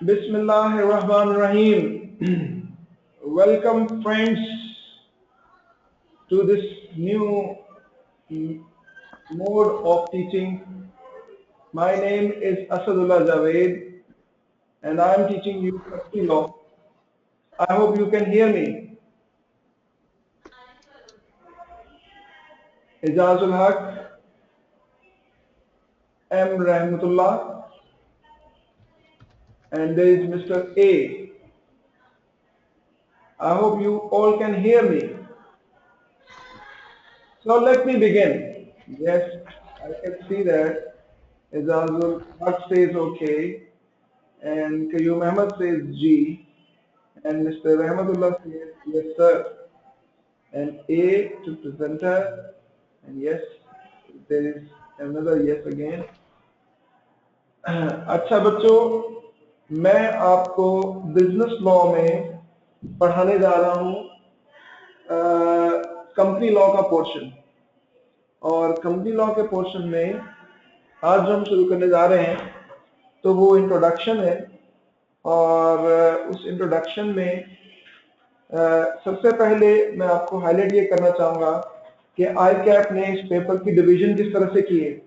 Bismillahirrahmanirrahim. Welcome, friends, to this new mode of teaching. My name is Asadullah Javed, and I am teaching you Turkey law. I hope you can hear me. Ijazul Haq, M. Rahmatullah, and there is Mr. A. I hope you all can hear me. So let me begin. Yes, I can see that Ijazul Haq says okay, and Qayyum Ahmad says G, and Mr. Rahmatullah says yes sir, and A to presenter, and yes, there is another yes again. अच्छा बच्चों, मैं आपको business law में पढ़ाने जा रहा हूँ company law का पोर्शन, और कंपनी लॉ के पोर्शन में आज जो हम शुरू करने जा रहे हैं तो वो इंट्रोडक्शन है, और उस इंट्रोडक्शन में सबसे पहले मैं आपको हाईलाइट ये करना चाहूँगा कि आई कैप ने इस पेपर की डिवीजन किस तरह से की है।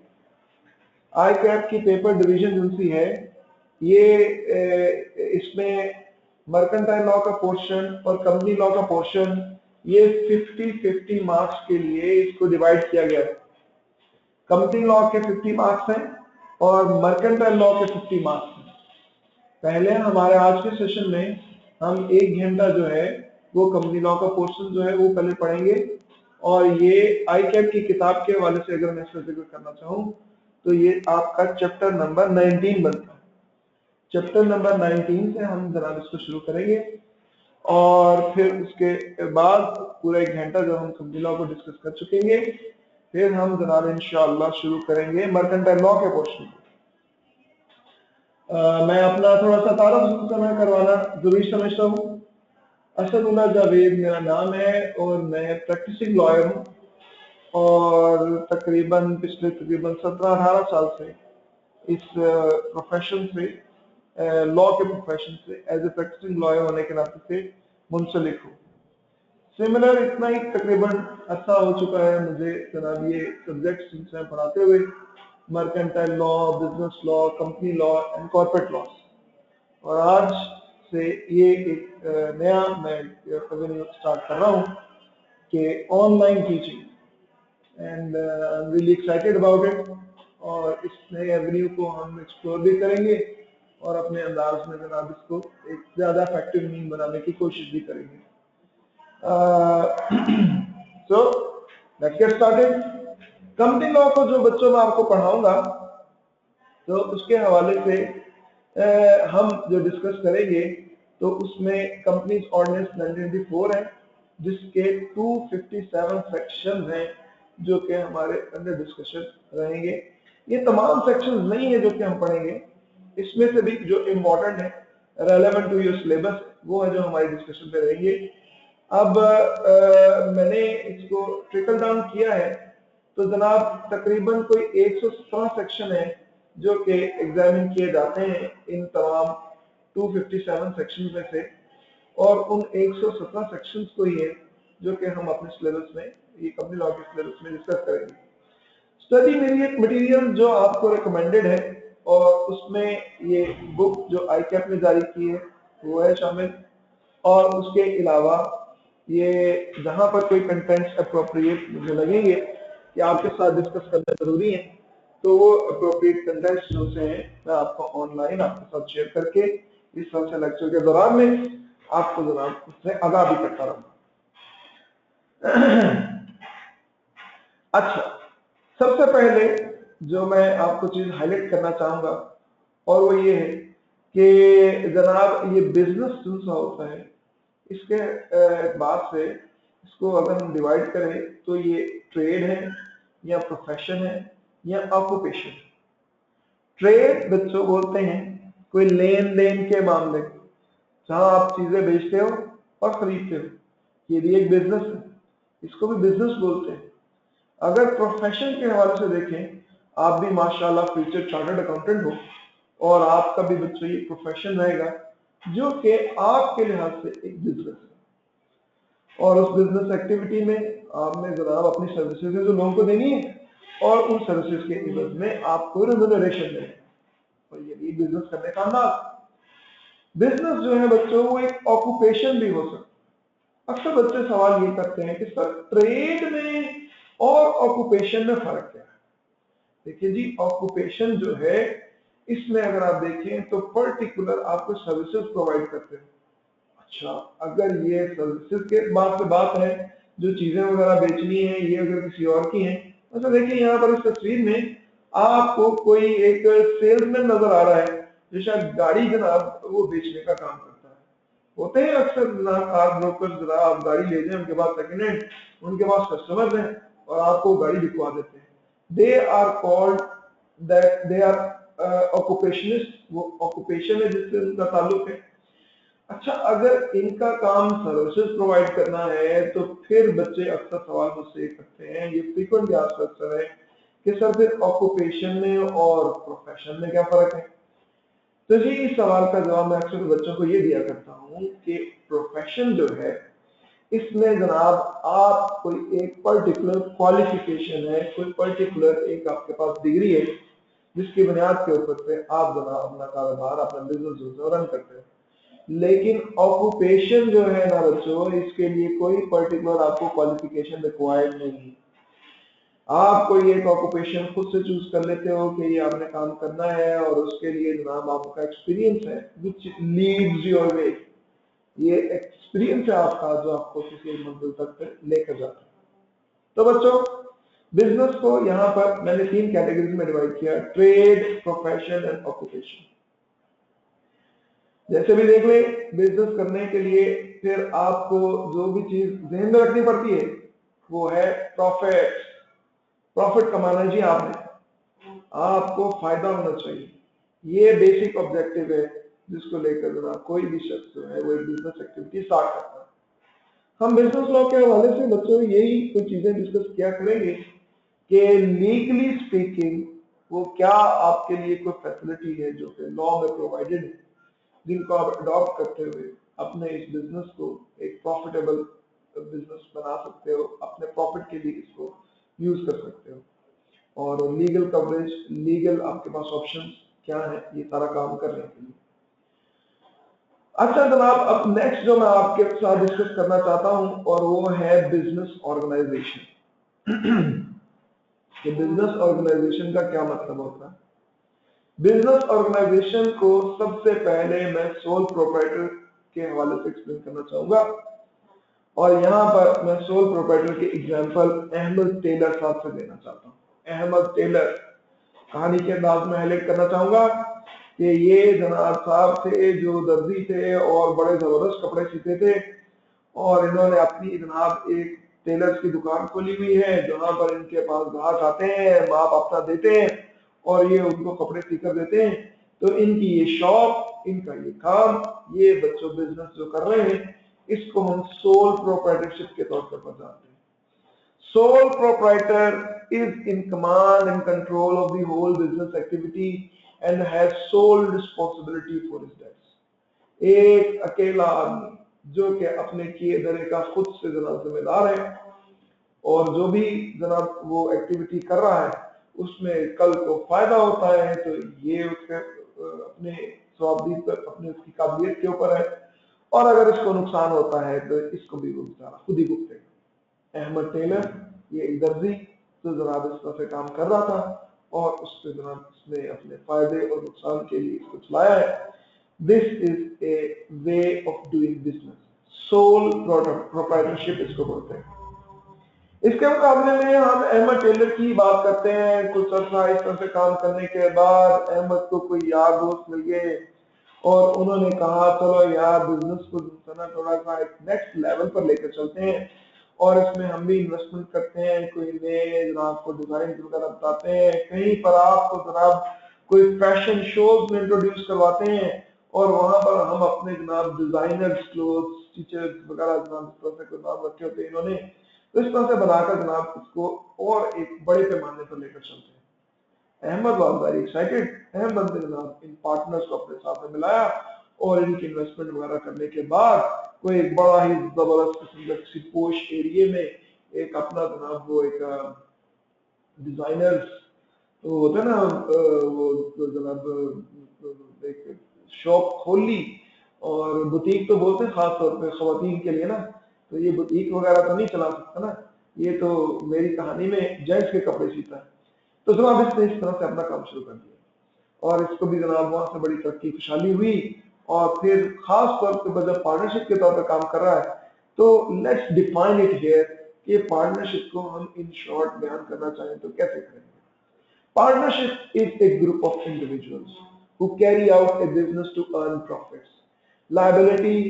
आई कैप की पेपर डिवीजन जो सी है ये इसमें मर्केंटाइल लॉ का पोर्शन और कंपनी लॉ का पोर्शन ये 50-50 मार्क्स के लिए इसको डिवाइड किया गया है। कंपनी लॉ के 50 मार्क्स हैं और मर्केंटाइल लॉ के 50 मार्क्स हैं। पहले हमारे आज के सेशन में हम 1 घंटा जो है वो कंपनी लॉ का पोर्शन जो है वो पहले पढ़ेंगे, और ये आई कैप की किताब के हवाले से अगर मैं इसका जिक्र करना चाहूँ तो ये आपका चैप्टर नंबर 19 बनता है। चैप्टर नंबर 19 से हम जनाब इसको शुरू करेंगे, और फिर उसके बाद पूरा 1 घंटा जो हम कंपनी लॉ को डिस्कस कर चुकेंगे, फिर हम जनाब इंशाअल्लाह शुरू करेंगे मर्केंटाइल लॉ के पोर्शन को। मैं अपना थोड़ा सा तारुफ करवाना जरूरी समझता हूँ। असदुल्लाह जावेद मेरा नाम है और मैं प्रैक्टिसिंग लॉयर हूँ, और तकरीबन पिछले 17-18 साल से इस प्रोफेशन से, लॉ के प्रोफेशन से एज ए प्रैक्टिसिंग लॉयर होने के नाते से मुंसलिक हूँ। सिमिलर इतना ही तकरीबन अच्छा हो चुका है मुझे जनाब ये सब्जेक्ट्स जिनसे पढ़ाते हुए, mercantile law, business law, company law and corporate law. और आज से ये एक नया मैं एवेन्यू स्टार्ट कर रहा हूँ कि online teaching, and I am really excited about it. और इस नए एवेन्यू को हम एक्सप्लोर भी करेंगे और अपने अंदाज में जनाब इसको एक ज़्यादा इफेक्टिव मीन बनाने की कोशिश भी करेंगे। So let's get started. Company law को जो बच्चों में आपको पढ़ाऊंगा तो उसके हवाले से हम जो डिस्कस करेंगे तो उसमें कंपनीज ऑर्डिनेंस 1994 है, जिसके 257 सेक्शन हैं जो कि हमारे अंडर डिस्कशन रहेंगे। ये तमाम सेक्शन नहीं है जो कि हम पढ़ेंगे, इसमें से भी जो इम्पोर्टेंट है, रेलेवेंट टू योर सिलेबस, वो है जो हमारी डिस्कशन पे रहेंगे। अब मैंने इसको ट्रिकल डाउन किया है तो जनाब तकरीबन कोई 117 सेक्शन है जो कि एग्जामिन किए जाते हैं इन तमाम 257 सेक्शन में से, और उन 117 सेक्शंस को ही है जो कि हम अपने सिलेबस में, ये कंपनी लॉ के सिलेबस में डिस्कस करेंगे। स्टडी मटेरियल जो आपको रिकमेंडेड है, और उसमें ये बुक जो आई कैप ने जारी की है वो है शामिल, और उसके अलावा ये जहाँ पर कोई कंटेंट्स अप्रोप्रिएट मुझे लगेंगे कि आपके साथ डिस्कस करना जरूरी है, तो वो अप्रोप्रिएट कंटेंट्स जो से हैं मैं आपको ऑनलाइन आपके साथ शेयर करके इस तरह से लेक्चर के दौरान में आपको जनाब उससे आगाह भी करता रहूँगा। अच्छा, सबसे पहले जो मैं आपको चीज हाईलाइट करना चाहूंगा और वो ये है कि जनाब ये बिजनेस जो सा होता है, इसके बाद से इसको अगर हम डिवाइड करें तो ये ट्रेड है या प्रोफेशन है या ऑक्यूपेशन। ट्रेड बच्चों बोलते हैं कोई लेन देन के मामले, जहां आप चीजें बेचते हो और खरीदते हो, ये भी एक बिजनेस है, इसको भी बिजनेस बोलते हैं। अगर प्रोफेशन के हवाले से देखें, आप भी माशाल्लाह फ्यूचर चार्टर्ड अकाउंटेंट हो, और आपका भी बच्चों ये प्रोफेशन रहेगा जो कि आपके लिहाज से एक बिजनेस है, और उस बिजनेस एक्टिविटी में आपने जनाब अपनी सर्विसेज जो लोगों को देनी है और उन सर्विसेज के इवज में आपको रेम्यूनरेशन देना है, और ये भी बिजनेस करने का अंदाज। बिजनेस जो है बच्चों वो एक ऑक्यूपेशन भी हो सकता है। अक्सर बच्चे सवाल ये करते हैं कि सर ट्रेड में और ऑक्यूपेशन में फर्क क्या है? देखिए जी, ऑक्यूपेशन जो है इसमें अगर आप देखें तो पर्टिकुलर आपको सर्विसेज प्रोवाइड करते हैं। अच्छा, अगर ये सर्विसेज के बात से बात है, जो चीजें वगैरह बेचनी है ये अगर किसी और की है, अच्छा देखिए यहाँ पर इस तस्वीर में आपको कोई एक सेल्समैन नजर आ रहा है जो शायद गाड़ी जनाब वो बेचने का काम करता है। होते हैं अक्सर कार ब्रोकर, जरा आप गाड़ी ले जाए उनके पास सेकेंड हैंड, उनके पास कस्टमर्स हैं और आपको गाड़ी बिकवा देते हैं। They are called that they are occupationist, वो ऑक्यूपेशन है जिससे उनका ताल्लुक है। अच्छा, अगर इनका काम सर्विसेज प्रोवाइड करना है तो फिर बच्चे अक्सर सवाल मुझसे ये करते हैं, ये फ्रीक्वेंटली आस्क्ड क्वेश्चन है कि सर फिर ऑक्यूपेशन में और प्रोफेशन में क्या फर्क है? तो जी इस सवाल का जवाब मैं अक्सर बच्चों को ये दिया करता हूँ कि प्रोफेशन जो है इसमें जनाब आप कोई एक पर्टिकुलर क्वालिफिकेशन है, कोई पर्टिकुलर एक आपके पास डिग्री है जिसकी बुनियाद के ऊपर से आप जनाब अपना कारोबार, अपना बिजनेस जो रन करते हैं। लेकिन ऑक्यूपेशन जो है ना बच्चों, इसके लिए कोई पर्टिकुलर आपको क्वालिफिकेशन रिक्वायर्ड नहीं है। आप कोई एक ऑक्यूपेशन खुद से चूज कर लेते हो कि ये आपने काम करना है और उसके लिए जनाब आपका एक्सपीरियंस है विच लीड्स योर वे, ये एक्सपीरियंस है आपका जो आपको किसी मंजिल तक लेकर जाता है। तो बच्चों बिजनेस को यहाँ पर मैंने 3 कैटेगरीज में डिवाइड किया, ट्रेड, प्रोफेशन एंड ऑक्यूपेशन। जैसे भी देख ले, बिजनेस करने के लिए फिर आपको जो भी चीज ध्यान में रखनी पड़ती है वो है प्रॉफिट। प्रॉफिट कमाना है जी आपको फायदा होना चाहिए, ये बेसिक ऑब्जेक्टिव है जिसको लेकर जनाब कोई भी शख्स जो है वो एक बिजनेस एक्टिविटी स्टार्ट करता है। हम बिजनेस लॉ के हवाले से बच्चों यही कुछ चीजें डिस्कस किया करेंगे कि लीगली स्पीकिंग वो क्या आपके लिए कोई फैसिलिटी है जो कि लॉ में प्रोवाइडेड है, जिनको आप अडॉप्ट करते हुए अपने इस बिजनेस को एक प्रॉफिटेबल बिजनेस बना सकते हो, अपने प्रॉफिट के लिए इसको यूज कर सकते हो। और लीगल कवरेज, लीगल आपके पास ऑप्शन क्या है ये सारा काम करने के लिए। अच्छा जनाब, अब नेक्स्ट जो मैं आपके साथ डिस्कस करना चाहता हूं और वो है बिजनेस ऑर्गेनाइजेशन। कि बिजनेस ऑर्गेनाइजेशन का क्या मतलब होता है? बिजनेस ऑर्गेनाइजेशन को सबसे पहले मैं सोल प्रोप्राइटर के हवाले से एक्सप्लेन करना चाहूंगा, और यहाँ पर मैं सोल प्रोप्राइटर के एग्जांपल अहमद टेलर साहब से देना चाहता हूँ। अहमद टेलर कहानी के अंदाज में हाईलाइट करना चाहूंगा कि ये जनाब साहब थे जो दर्जी थे और बड़े जबरदस्त कपड़े सीते थे, और इन्होंने अपनी जनाब एक टेलर्स की दुकान खोली हुई है जहां पर इनके पास ग्राहक आते हैं, माप अपना देते हैं और ये उनको कपड़े सीकर देते हैं। तो इनकी ये शॉप, इनका ये काम, ये बच्चों बिजनेस जो कर रहे हैं इसको हम सोल प्रोप्राइटरशिप के तौर पर जानते हैं। Sole proprietor is in command and control of the whole business activity and has sole responsibility for his debts. एक अकेला आदमी जो कि अपने किए धरे का खुद से जनाब जिम्मेदार है, और जो भी जनाब वो एक्टिविटी कर रहा है उसमें कल को फायदा होता है तो ये उसके अपने स्वाबदीद पर, अपने उसकी काबिलियत के ऊपर है, और अगर इसको नुकसान होता है तो इसको भी वो बेचारा खुद ही भुगतेगा। अहमद टेलर ये दर्जी तो जनाब इस तरह से काम कर रहा था और उससे जनाब इसने अपने फायदे और नुकसान के लिए इसको चलाया है। This is a way of doing business, sole proprietorship इसको बोलते हैं। इसके मुकाबले में हम अहमद टेलर की बात करते हैं। कुछ अर्सा इस तरह से काम करने के बाद अहमद को कोई यार दोस्त मिल गए और उन्होंने कहा चलो यार बिजनेस को थोड़ा सा एक नेक्स्ट लेवल पर लेकर चलते हैं और इसमें हम भी इन्वेस्टमेंट करते हैं, कोई नए जनाब को डिजाइन वगैरह बताते हैं, कहीं पर आपको जनाब कोई फैशन शोज में इंट्रोड्यूस करवाते हैं और वहां पर हम अपने जनाब डिजाइनर्स क्लोथ्स टीचर्स वगैरह जनाब इस तरह से कोई नाम रखे होते हैं इन्होंने, तो इस तरह से बनाकर जनाब इसको और एक बड़े पैमाने पर लेकर चलते हैं। Ahmed was very excited. Ahmed ने जनाब इन पार्टनर्स को अपने साथ में मिलाया और इनकी इन्वेस्टमेंट वगैरह करने के बाद कोई एक बड़ा ही जबरदस्त किस्म का किसी पोश एरिया में एक अपना जनाब वो एक डिजाइनर्स तो होता है ना वो जनाब एक शॉप खोल ली। और बुटीक तो बोलते हैं खास तौर पे खवातीन के लिए ना, तो ये बुटीक वगैरह तो नहीं चला सकता ना, ये तो मेरी कहानी में जेंट्स के कपड़े सीता है। तो जनाब इसने इस तरह से अपना काम शुरू कर दिया और इसको भी जनाब वहां से बड़ी तरक्की खुशहाली हुई। और फिर खास तौर पे जब पार्टनरशिप के तौर पर काम कर रहा है तो लेट्स डिफाइन इट हियर कि पार्टनरशिप को हम इन शॉर्ट बयान करना चाहें तो कैसे करेंगे। Partnership is a group of individuals who carry out a business to earn profits. Liability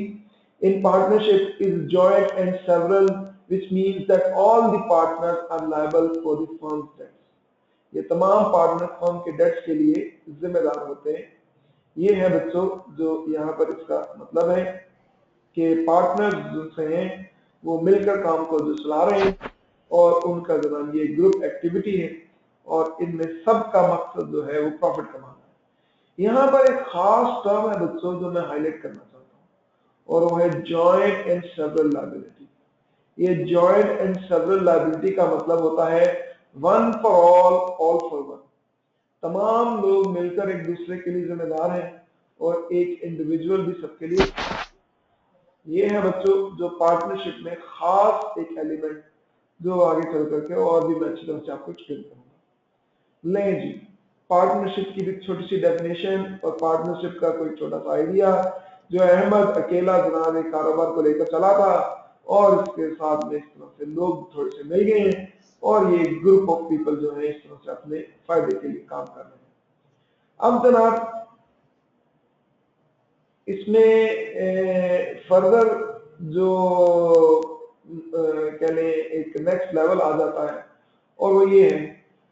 in partnership is joint and several, which means that all the partners are liable for the firm's debts. ये तमाम partner firm के dates के लिए जिम्मेदार होते हैं। ये है बच्चों जो यहाँ पर इसका मतलब है कि पार्टनर्स जिनसे हैं वो मिलकर काम को जो चला रहे हैं और उनका जनाब ये ग्रुप एक्टिविटी है और इनमें सबका मकसद जो है वो प्रॉफिट कमाना है। यहाँ पर एक खास टर्म है बच्चों जो मैं हाईलाइट करना चाहता हूँ और वो है जॉइंट एंड सेवरल लायबिलिटी। ये जॉइंट एंड सेवरल लायबिलिटी का मतलब होता है one for all for one. तमाम लोग मिलकर एक दूसरे के लिए जिम्मेदार हैं और एक इंडिविजुअल भी सबके लिए। ये है बच्चों जो पार्टनरशिप में खास एक एलिमेंट जो आगे चल करके और भी मैं अच्छी तरह से आपको एक्सप्लेन करूंगा। लें जी, पार्टनरशिप की भी छोटी सी डेफिनेशन और पार्टनरशिप का कोई छोटा सा आइडिया। जो अहमद अकेला जनाब एक कारोबार को लेकर चला था और इसके साथ में इस तरह से लोग थोड़े से मिल गए हैं और ये ग्रुप ऑफ पीपल जो है इस तरह से अपने फायदे के लिए काम कर रहे हैं। अब जनाब इसमें फर्दर जो कह लें एक नेक्स्ट लेवल आ जाता है और वो ये है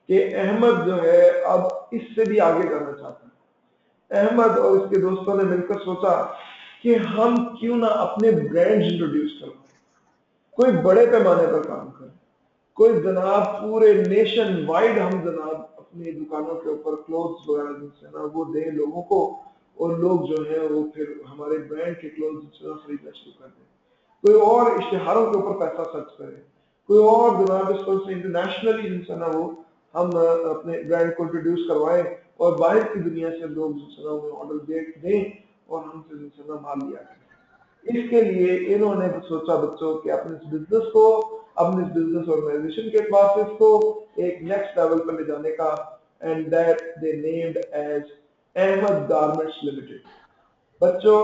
कि अहमद जो है अब इससे भी आगे करना चाहता है। अहमद और इसके दोस्तों ने मिलकर सोचा कि हम क्यों ना अपने ब्रांड इंट्रोड्यूस करें, कोई बड़े पैमाने पर काम करें, कोई जनाब पूरे नेशन वाइड हम जनाब अपनी दुकानों के ऊपर क्लोथ्स वगैरह जिनसे ना वो दें लोगों को और लोग जो है वो फिर हमारे ब्रांड के क्लोथ्स खरीदना शुरू कर दें। कोई और इश्तिहारों के ऊपर पैसा खर्च करे, कोई और जनाब इस तरह से इंटरनेशनली जिनसे ना वो हम अपने ब्रांड को इंट्रोड्यूस करवाएं और बाहर की दुनिया से लोग जिनसे ना वो ऑर्डर दें और हमसे जिनसे ना माल लिया करें। इसके लिए इन्होंने सोचा बच्चों कि अपने इस बिजनेस को अपने इस बिजनेस ऑर्गेनाइजेशन के क्लासेस को एक नेक्स्ट लेवल पर ले जाने का and that they named as Ahmed garments limited. बच्चों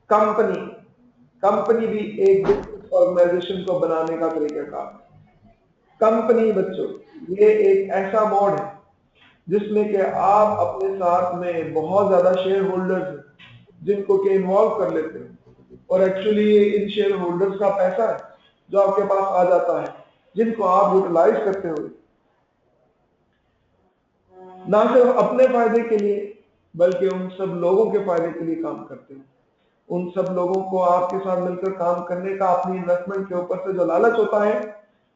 कंपनी भी एक बिजनेस ऑर्गेनाइजेशन को बनाने का तरीका का कंपनी बच्चों ये एक ऐसा मोड है जिसमें कि आप अपने साथ में बहुत ज्यादा शेयर होल्डर्स जिनको के इन्वॉल्व कर लेते हैं और एक्चुअली इन शेयर होल्डर्स का पैसा है जो आपके पास आ जाता है जिनको आप यूटिलाइज करते हो ना सिर्फ अपने फायदे के लिए बल्कि उन सब लोगों के फायदे के लिए काम करते हो। उन सब लोगों को आपके साथ मिलकर काम करने का अपनी इन्वेस्टमेंट के ऊपर से जो लालच होता है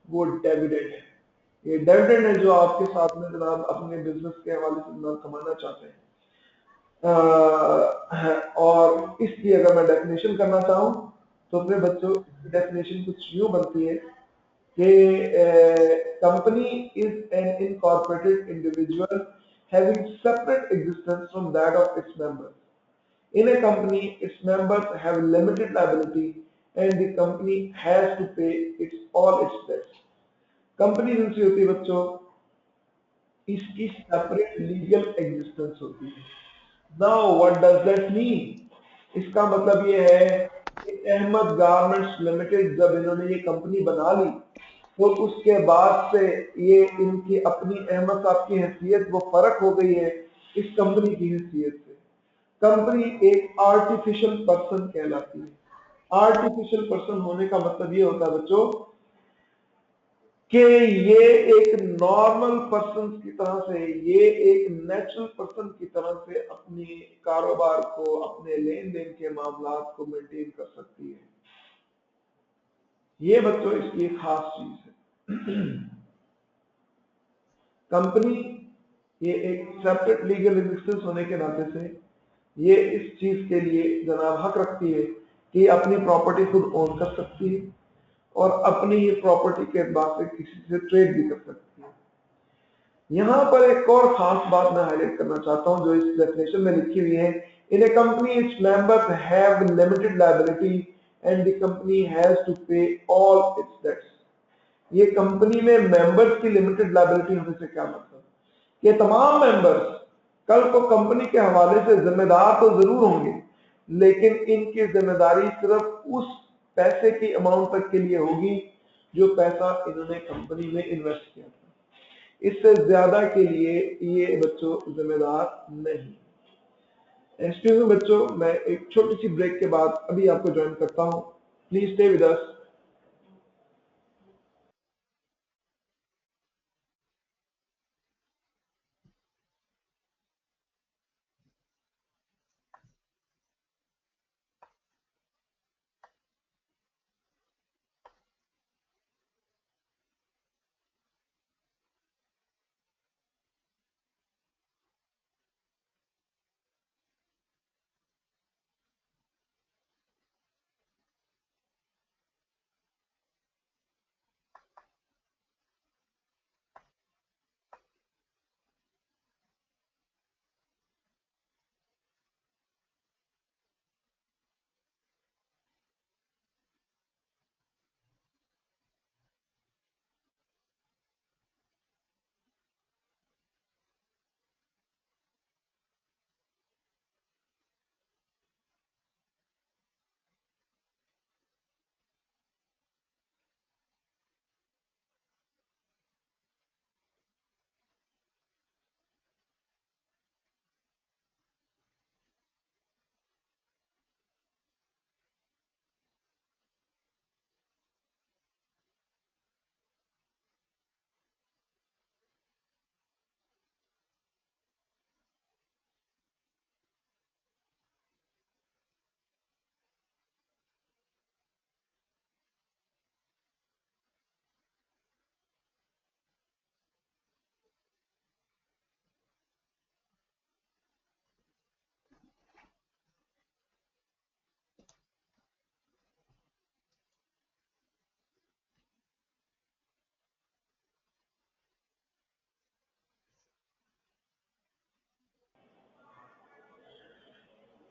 वो डिविडेंड है। ये डिविडेंड है जो आपके साथ में जनाब अपने बिजनेस के हवाले से जनाब कमाना चाहते हैं। और इसकी अगर मैं डेफिनेशन करना चाहूँ तो अपने बच्चों की डेफिनेशन कुछ यूं बनती है कि company is an incorporated individual having separate existence from that of its members. In a company, its members have limited liability and the company has to pay all its debts. Company जिनसे होती है बच्चों इसकी separate legal existence होती है। Now what does that mean? इसका मतलब ये है कि अहमद गारमेंट्स लिमिटेड जब इन्होंने ये कंपनी बना ली तो उसके बाद से ये इनकी अपनी अहमद साहब की हैसियत वो फर्क हो गई है इस कंपनी की हैसियत से। कंपनी एक आर्टिफिशियल पर्सन कहलाती है। आर्टिफिशियल पर्सन होने का मतलब ये होता है बच्चों कि ये एक नॉर्मल पर्सन की तरह से ये एक नेचुरल पर्सन की तरह से अपने कारोबार को अपने लेन देन के मामलात को मेंटेन कर सकती है। ये बच्चों इसकी एक खास चीज है। कंपनी ये एक सेपरेट लीगल एग्जिस्टेंस होने के नाते से ये इस चीज के लिए जनाब हक रखती है कि अपनी प्रॉपर्टी खुद ओन कर सकती है और अपनी ही प्रॉपर्टी के बाद से किसी से ट्रेड भी कर सकती है। यहाँ पर एक और खास बात मैं हाईलाइट करना चाहता हूँ जो इस डेफिनेशन में लिखी हुई है, in a company its members have limited liability and the company has to pay all its debts. ये कंपनी में मेंबर्स की लिमिटेड लायबिलिटी होने से क्या मतलब कि तमाम मेंबर्स कल को कंपनी के हवाले से जिम्मेदार तो जरूर होंगे, लेकिन इनकी जिम्मेदारी सिर्फ उस पैसे की अमाउंट तक के लिए होगी जो पैसा इन्होंने कंपनी में इन्वेस्ट किया था, इससे ज्यादा के लिए ये बच्चों जिम्मेदार नहीं। एक्सक्यूज मी बच्चों, मैं एक छोटी सी ब्रेक के बाद अभी आपको ज्वाइन करता हूँ, प्लीज स्टे विद अस।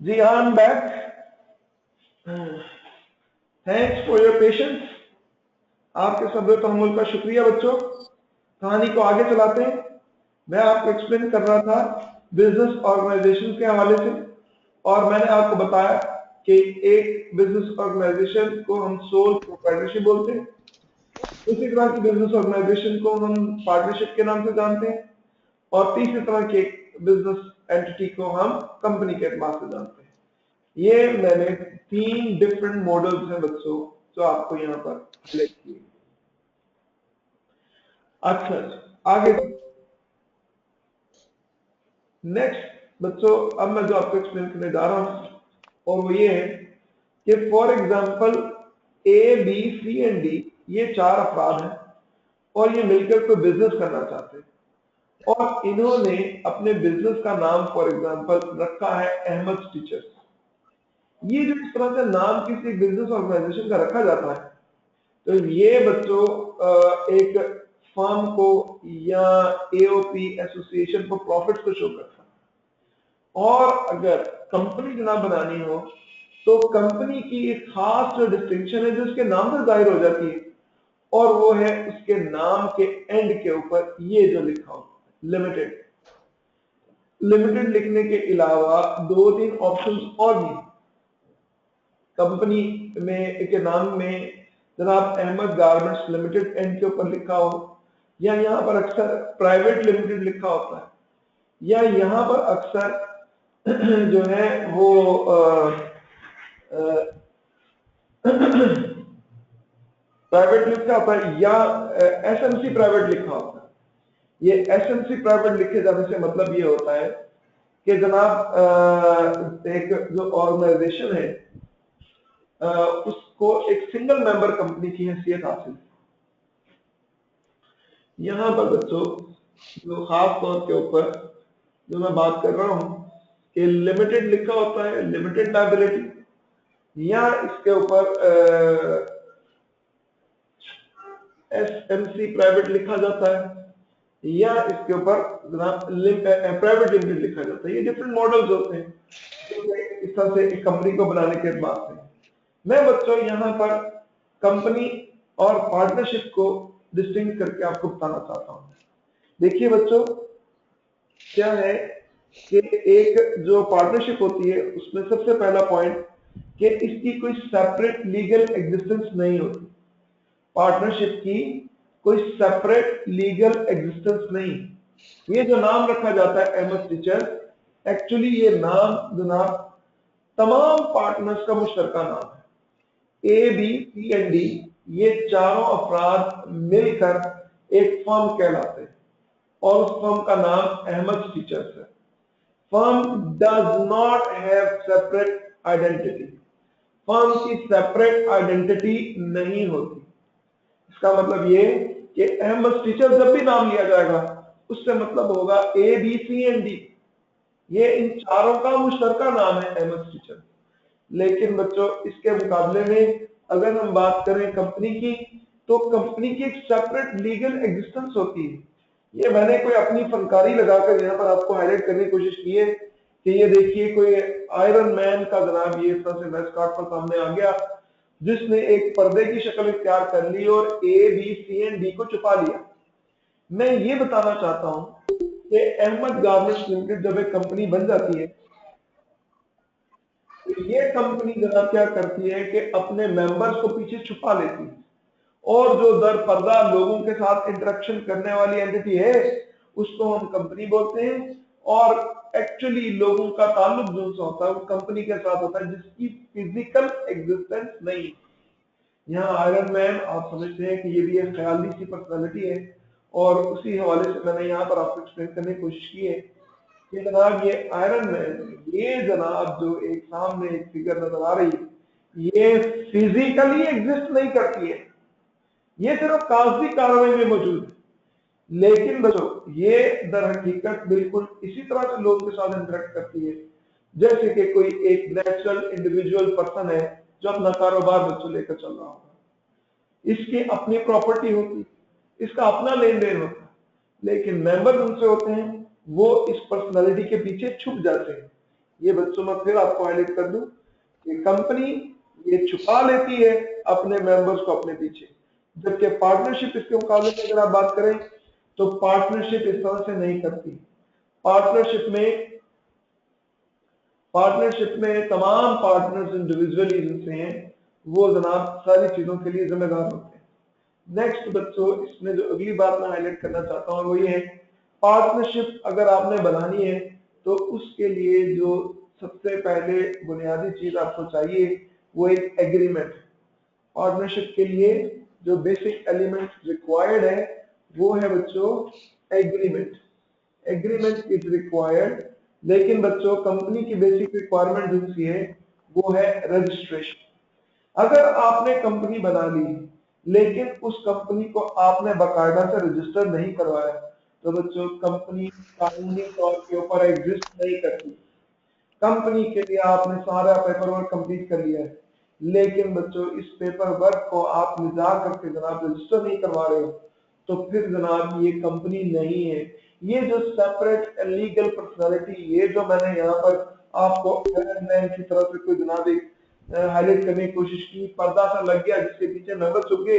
जी I am back, thanks for your patience. आपके सब्र तहम्मुल का शुक्रिया बच्चों। कहानी को आगे चलाते हैं। मैं आपको एक्सप्लेन कर रहा था बिजनेस ऑर्गेनाइजेशन के हवाले से, और मैंने आपको बताया कि एक बिजनेस ऑर्गेनाइजेशन को हम सोल प्रोप्राइटरशिप बोलते हैं, उसी तरह की बिजनेस ऑर्गेनाइजेशन को हम पार्टनरशिप के नाम से जानते हैं, और तीसरी तरह के बिजनेस एंटिटी को हम कंपनी के नाम से जानते हैं। ये मैंने 3 डिफरेंट मॉडल्स हैं बच्चों जो आपको यहाँ पर हाईलाइट किए। अच्छा, आगे नेक्स्ट बच्चों, अब मैं जो आपको एक्सप्लेन करने जा रहा हूँ और वो ये है कि for example A B C and D ये 4 अफराद हैं और ये मिलकर कोई बिजनेस करना चाहते हैं, और इन्होंने अपने बिजनेस का नाम फॉर एग्जांपल रखा है अहमद टीचर्स। ये जो इस तरह से नाम किसी बिजनेस ऑर्गेनाइजेशन का रखा जाता है, तो ये बच्चों एक फर्म को या एओपी एसोसिएशन को प्रॉफिट को शो करता है। और अगर कंपनी जनाब बनानी हो तो कंपनी की एक खास जो डिस्टिंक्शन है जो उसके नाम से जाहिर हो जाती है, और वो है उसके नाम के एंड के ऊपर ये जो लिखा हो लिमिटेड। लिमिटेड लिखने के अलावा 2-3 ऑप्शंस और भी। कंपनी में के नाम में जनाब अहमद गारमेंट्स लिमिटेड एंड के ऊपर लिखा हो, या यहाँ पर अक्सर प्राइवेट लिमिटेड लिखा होता है, या यहाँ पर अक्सर जो है वो प्राइवेट लिखा होता है, या एसएमसी प्राइवेट लिखा होता है। ये एसएमसी प्राइवेट लिखे जाने से मतलब ये होता है कि जनाब एक जो ऑर्गेनाइजेशन है उसको एक सिंगल मेंबर कंपनी की हैसियत हासिल। यहाँ पर बच्चों जो खास तौर के ऊपर जो मैं बात कर रहा हूँ कि लिमिटेड लिखा होता है, लिमिटेड लायबिलिटी, या इसके ऊपर एसएमसी प्राइवेट लिखा जाता है, या इसके ऊपर प्राइवेट लिमिटेड लिखा जाता है। ये डिफरेंट मॉडल्स होते हैं जो इस तरह से एक कंपनी को बनाने के बाद से। मैं बच्चों यहाँ पर कंपनी और पार्टनरशिप को डिस्टिंग करके आपको बताना चाहता हूँ। देखिए बच्चों, क्या है कि एक जो पार्टनरशिप होती है उसमें सबसे पहला पॉइंट कि इसकी कोई सेपरेट लीगल एग्जिस्टेंस नहीं होती। पार्टनरशिप की कोई सेपरेट लीगल एग्जिस्टेंस नहीं। ये जो नाम रखा जाता है अहमद टीचर, एक्चुअली ये नाम जनाब तमाम पार्टनर्स का मुश्तरका नाम है। ए, बी, सी एंड डी, ये चारों अफराद मिलकर एक फर्म कहलाते हैं और उस फर्म का नाम अहमद टीचर्स है। Firm does not have separate identity. Firm की सेपरेट आइडेंटिटी नहीं होती। इसका मतलब ये कि अहमद टीचर जब भी नाम लिया जाएगा उससे मतलब होगा ए, बी, सी एंड डी, ये इन चारों का मुश्तरका नाम है अहमद टीचर। लेकिन बच्चों इसके मुकाबले में अगर हम बात करें कंपनी की, तो कंपनी की एक सेपरेट लीगल एग्जिस्टेंस होती है। ये मैंने कोई अपनी फनकारी लगाकर यहाँ पर आपको हाईलाइट करने की कोशिश की है कि ये देखिए कोई आयरन मैन का जनाब ये इस तरह से मैच कार्ड पर सामने आ गया जिसने एक पर्दे की शक्ल इख्तियार कर ली और ए, बी, सी एंड डी को छुपा लिया। मैं ये बताना चाहता हूँ कि अहमद गारमेंट्स लिमिटेड जब एक कंपनी बन जाती है तो ये कंपनी जनाब क्या करती है कि अपने मेंबर्स को पीछे छुपा लेती है और जो दर पर्दा लोगों के साथ इंटरेक्शन करने वाली एंटिटी है उसको हम कंपनी बोलते हैं। और एक्चुअली लोगों का ताल्लुक जो होता है वो कंपनी के साथ होता है जिसकी फिजिकल एग्जिस्टेंस नहीं। यहाँ आयरन मैन आप समझते हैं कि ये भी एक ख्याली सी पर्सनालिटी है और उसी हवाले से मैंने यहाँ पर आपको एक्सप्लेन करने की कोशिश की है कि जनाब ये आयरन मैन, ये जनाब जो एक सामने एक फिगर नजर आ रही है ये फिजिकली एग्जिस्ट नहीं करती है, ये सिर्फ कागजी कार्रवाई में मौजूद है। लेकिन बच्चों ये दर हकीकत बिल्कुल इसी तरह से लोगों के साथ इंटरेक्ट करती है जैसे कि कोई एक नेचुरल इंडिविजुअल पर्सन है जो अपना कारोबार बच्चों लेकर चल रहा होगा। इसकी अपनी प्रॉपर्टी होती, इसका अपना लेन देन होता है, लेकिन मेंबर उनसे होते हैं वो इस पर्सनालिटी के पीछे छुप जाते हैं। ये बच्चों में फिर आपको हाईलाइट कर दूं कि कंपनी ये छुपा लेती है अपने मेंबर्स को अपने पीछे, जबकि पार्टनरशिप इसके मुकाबले में अगर आप बात करें तो पार्टनरशिप इस तरह से नहीं करती। पार्टनरशिप में तमाम पार्टनर्स इंडिविजुअली जिनसे हैं वो जनाब सारी चीजों के लिए जिम्मेदार होते हैं। नेक्स्ट बच्चों इसमें जो अगली बात मैं हाईलाइट करना चाहता हूँ वो ये है, पार्टनरशिप अगर आपने बनानी है तो उसके लिए जो सबसे पहले बुनियादी चीज आपको चाहिए वो एक एग्रीमेंट। पार्टनरशिप के लिए जो बेसिक एलिमेंट रिक्वायर्ड है वो है बच्चों एग्रीमेंट। Agreement is required. लेकिन बच्चों कंपनी की बेसिक रिक्वायरमेंट जो सी है वो है रजिस्ट्रेशन। अगर आपने कंपनी बना ली लेकिन उस कंपनी को आपने बाकायदा से रजिस्टर नहीं करवाया तो बच्चों कंपनी कानूनी तौर के ऊपर एग्जिस्ट नहीं करती। कंपनी के लिए आपने सारा पेपर वर्क कंप्लीट कर लिया है लेकिन बच्चों इस पेपर वर्क को आप ले जा करके जनाब रजिस्टर नहीं करवा रहे हो तो फिर जनाब ये कंपनी नहीं है। ये जो सेपरेट लीगल पर्सनालिटी, ये जो मैंने यहाँ पर आपको मैन की तरफ से कोई जनाब एक हाईलाइट करने की कोशिश की, पर्दा सा लग गया जिसके पीछे नजर चुक गए,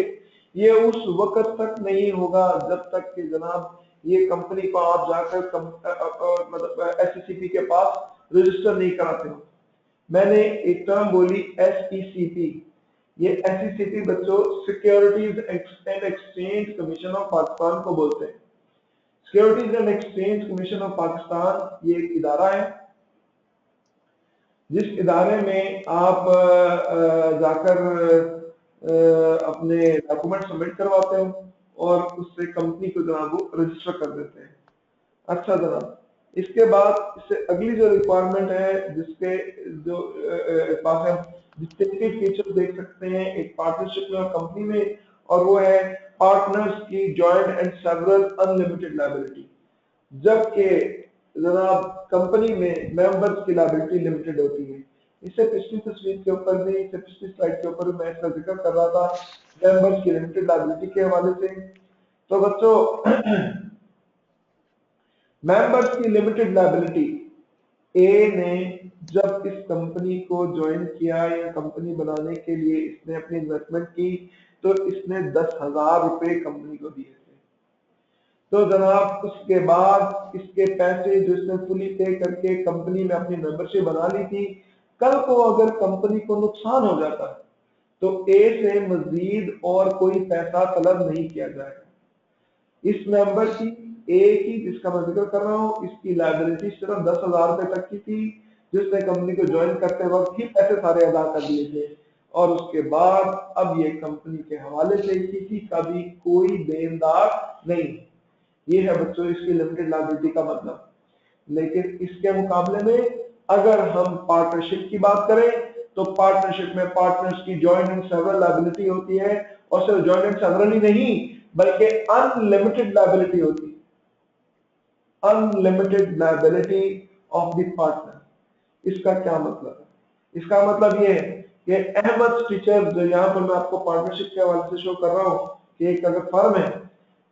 ये उस वक्त तक नहीं होगा जब तक कि जनाब ये कंपनी को आप जाकर मतलब एससीसीपी के पास रजिस्टर नहीं कराते हो। मैंने एक टर्म बोली एसईसीपी। ये एसईसीपी बच्चों securities and exchange commission of Pakistan को बोलते हैं। Securities and exchange commission of Pakistan ये एक इदारा है जिस इदारे में आप जाकर अपने डॉक्यूमेंट सबमिट करवाते हो और उससे कंपनी को जनाब वो रजिस्टर कर देते हैं। अच्छा जनाब, इसके बाद इससे अगली जो रिक्वायरमेंट है जिसके जो पास हम डिस्टिंक्टिव फीचर देख सकते हैं एक पार्टनरशिप में और कंपनी में, और वो है पार्टनर्स की joint and several unlimited liability. जबकि जनाब कंपनी में मेंबर्स की लायबिलिटी लिमिटेड होती है। इससे पिछली तस्वीर के ऊपर भी, इससे पिछली स्लाइड के ऊपर भी मैं इसका जिक्र कर रहा था मेंबर्स की लिमिटेड लायबिलिटी के हवाले से। तो बच्चों मेंबर्स की लिमिटेड लायबिलिटी, ए ने जब इस कंपनी को ज्वाइन किया या कंपनी बनाने के लिए इसने अपनी इन्वेस्टमेंट की तो इसने 10,000 रुपए कंपनी को दिए थे। तो जनाब उसके बाद इसके पैसे जो इसने फुली पे करके कंपनी में अपनी मेंबरशिप बना ली थी, कल को अगर कंपनी को नुकसान हो जाता है तो ए से मजीद और कोई पैसा तलब नहीं किया जाएगा। इस मेंबर की, ए की जिसका मैं जिक्र कर रहा हूँ, इसकी लायबिलिटी सिर्फ 10,000 रुपए तक की थी, जिसने कंपनी को ज्वाइन करते वक्त ही पैसे सारे अदा कर दिए थे, और उसके बाद अब ये कंपनी के हवाले से किसी का भी कोई देनदार नहीं। ये है बच्चों इसकी लिमिटेड लायबिलिटी का मतलब। लेकिन इसके मुकाबले में अगर हम पार्टनरशिप की बात करें तो पार्टनरशिप में पार्टनर्स की जॉइंट एंड सेवरल लायबिलिटी होती है, और सिर्फ जॉइंट एंड सेवरल ही नहीं बल्कि अनलिमिटेड लायबिलिटी होती है, unlimited liability of the partner. इसका क्या मतलब है? इसका मतलब ये है कि अहमद स्टिचर, जो यहाँ पर मैं आपको पार्टनरशिप के हवाले से शो कर रहा हूँ कि एक अगर फर्म है,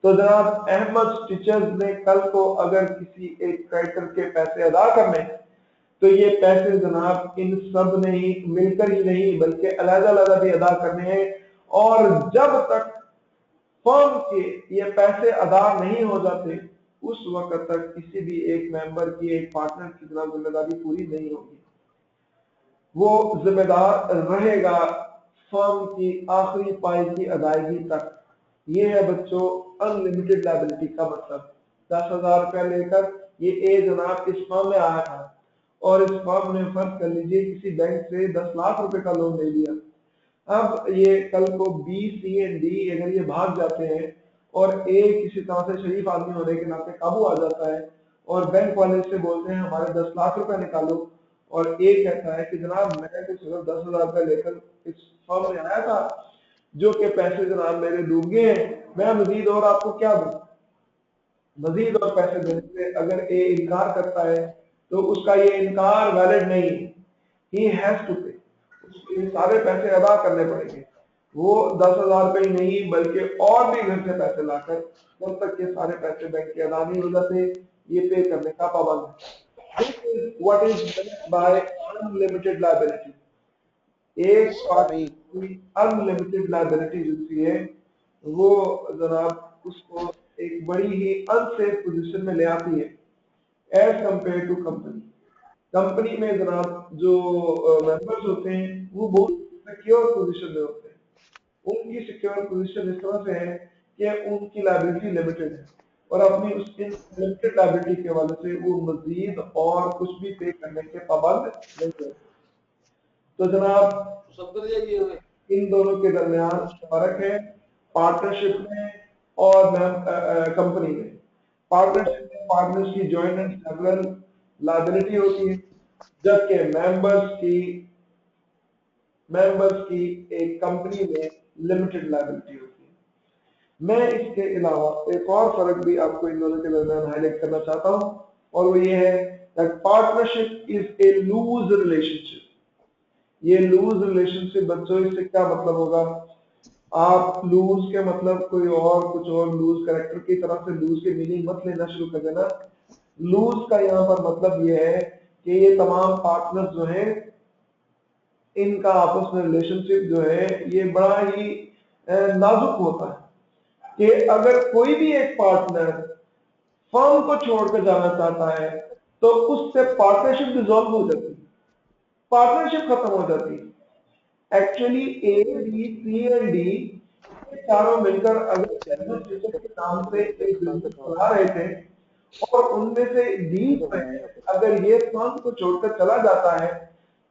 तो जनाब अहमद स्टिचर्स ने कल को अगर किसी एक क्रेडिटर के पैसे अदा करने, तो ये पैसे जनाब इन सब ने ही मिलकर ही नहीं बल्कि अलग-अलग भी अदा करने हैं, और जब तक फर्म के ये पैसे अदा नहीं हो जाते उस वक्त तक किसी भी एक मेंबर की, एक पार्टनर की जनाब जिम्मेदारी पूरी नहीं होगी। वो जिम्मेदार रहेगा फर्म की आखिरी पाई की अदायगी तक। ये है बच्चों अनलिमिटेड लायबिलिटी का मतलब। 10,000 रुपया लेकर ये ए जनाब इस फर्म में आया था, और इस फर्म ने फर्ज कर लीजिए किसी बैंक से 10 लाख रुपए का लोन ले लिया। अब ये कल को बी, सी एंड डी अगर ये भाग जाते हैं और ए किसी तरह से शरीफ आदमी होने के नाते काबू आ जाता है और बैंक वाले से बोलते हैं हमारे 10 लाख रुपए निकालो, और ए कहता है कि जनाब मैं तो सिर्फ 10,000 रुपए लेकर इस फर्म में आया था, जो कि पैसे जनाब मेरे डूब गए हैं, मैं मजीद और आपको क्या दूं? मजीद और पैसे देने से अगर ए इनकार करता है तो उसका ये इनकार वैलिड नहीं, ही हैज टू पे, उसको ये सारे पैसे अदा करने पड़ेंगे। वो 10,000 रुपए ही नहीं बल्कि और भी घर से पैसे लाकर, जब तक ये सारे पैसे बैंक के अदा नहीं हो जाते, ये पे करने का पाबंद है। This is what is meant by unlimited liability. एक पार्ट की अनलिमिटेड लायबिलिटी जो है वो जनाब उसको एक बड़ी ही अनसेफ पोजीशन में ले आती है as compare to company. Company में जनाब जो मेंबर्स होते हैं वो बहुत सिक्योर पोजीशन में होते हैं। उनकी सिक्योर पोजीशन इस तरह से है कि उनकी लायबिलिटी लिमिटेड है, और अपनी उस लिमिटेड लायबिलिटी के हवाले से वो मजीद और कुछ भी पे करने के पाबंद नहीं है। तो जनाब इन दोनों के दरमियान फर्क है पार्टनरशिप में और कंपनी में। पार्टनरशिप में पार्टनर्स की जॉइंट एंड सेवरल लायबिलिटी होती है, जबकि मेंबर्स की एक कंपनी में लिमिटेड लायबिलिटी होती है। मैं इसके अलावा एक और फर्क भी आपको इन दोनों के दरमियान हाईलाइट करना चाहता हूं, और वो ये है that partnership is a loose relationship. ये लूज रिलेशनशिप बच्चों, इससे क्या मतलब होगा? आप लूज के मतलब कोई और कुछ और लूज कैरेक्टर की तरफ से लूज के मीनिंग मत लेना शुरू कर देना। लूज का यहाँ पर मतलब ये है कि ये तमाम पार्टनर्स जो हैं इनका आपस में रिलेशनशिप जो है ये बड़ा ही नाजुक होता है कि अगर कोई भी एक पार्टनर फर्म को छोड़कर जाना चाहता है तो उससे पार्टनरशिप डिसॉल्व हो जाती है, पार्टनरशिप खत्म हो जाती है। Actually A, B, C and D चारों मिलकर अगर के नाम से एक बिजनेस चला रहे थे, और उनमें से डी अगर ये फर्म को छोड़कर चला जाता है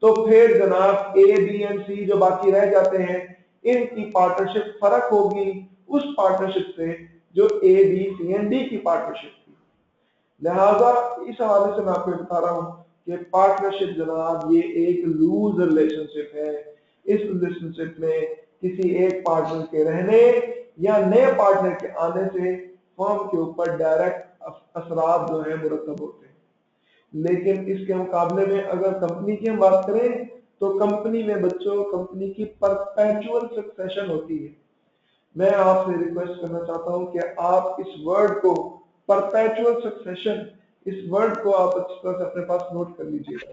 तो फिर जनाब ए, बी एंड सी जो बाकी रह जाते हैं इनकी पार्टनरशिप फर्क होगी उस पार्टनरशिप से जो ए, बी, सी एंड डी की पार्टनरशिप थी। लिहाजा इस हवाले से मैं आपको बता रहा हूँ कि पार्टनरशिप जनाब ये एक लूज रिलेशनशिप है। इस रिलेशनशिप में किसी एक पार्टनर के रहने या नए पार्टनर के आने से फर्म के ऊपर डायरेक्ट असरात जो है मुरतब होते हैं। लेकिन इसके मुकाबले में अगर कंपनी की हम बात करें तो कंपनी में बच्चों कंपनी की परपेचुअल सक्सेशन होती है। मैं आपसे रिक्वेस्ट करना चाहता हूं कि आप इस वर्ड को परपेचुअल सक्सेशन, इस वर्ड को आप अच्छी तरह से अपने पास नोट कर लीजिएगा।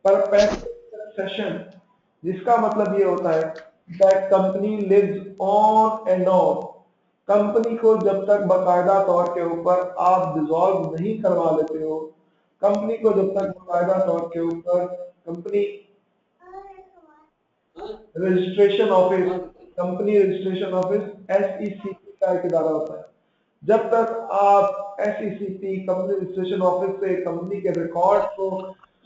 परपेचुअल सक्सेशन जिसका मतलब ये होता है that company lives on and on. Company को जब तक बाकायदा तौर के ऊपर आप डिसॉल्व नहीं करवा लेते हो, कंपनी को जब तक बाकायदा तौर के ऊपर company registration office, company registration office SECP का एक इदारा होता है, जब तक आप SECP कंपनी रजिस्ट्रेशन ऑफिस से कंपनी के रिकॉर्ड को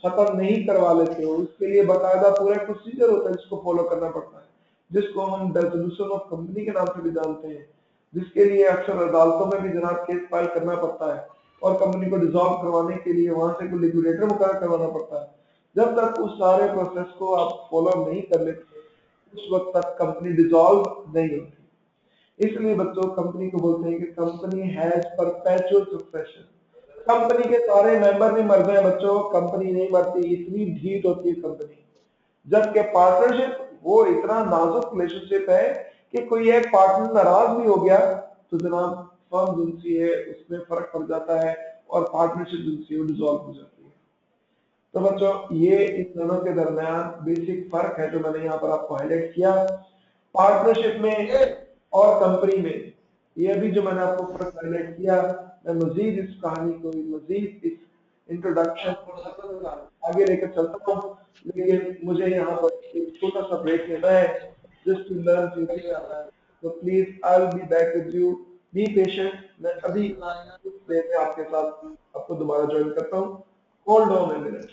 खत्म नहीं करवा लेते हो, उसके लिए बाकायदा पूरा प्रोसीजर होता है जिसको फॉलो करना पड़ता है, जिसको हम डिसोल्यूशन ऑफ कंपनी के नाम से भी जानते हैं, जिसके लिए अक्सर अदालतों में भी जनाब केस फाइल करना पड़ता है और कंपनी को डिसॉल्व करवाने के लिए वहां से कोई लिक्विडेटर मुकर्रर करवाना पड़ता है। जब तक उस सारे प्रोसेस को आप फॉलो नहीं कर लेते उस वक्त तक कंपनी डिसॉल्व नहीं होती। इसलिए बच्चों कंपनी को बोलते हैं कि company has perpetual succession. Company के सारे मेंबर नहीं मर जाए बच्चों, कंपनी नहीं मरती, इतनी ढीठ होती है कंपनी। जबकि पार्टनरशिप वो इतना नाजुक रिलेशनशिप है कि कोई एक पार्टनर नाराज भी हो गया तो जनाब फर्म जिनसी है उसमें फर्क पड़ जाता है और पार्टनरशिप जिनसी है डिसॉल्व हो जाती है। तो बच्चों ये इन दोनों के दरमियान बेसिक फर्क है जो मैंने यहाँ पर आपको हाईलाइट किया। पार्टनरशिप में और कंपनी में ये भी जो मैंने आपको फर्क हाईलाइट किया, मैं मजीद इस कहानी को मजीद इस इंट्रोडक्शन आगे लेकर चलता हूँ, लेकिन मुझे यहाँ पर एक छोटा सा ब्रेक लेना है just to learn few things. तो please I will be back with you, be patient. मैं अभी कुछ देर में आपके साथ आपको दोबारा ज्वाइन करता हूँ। Hold on a minute.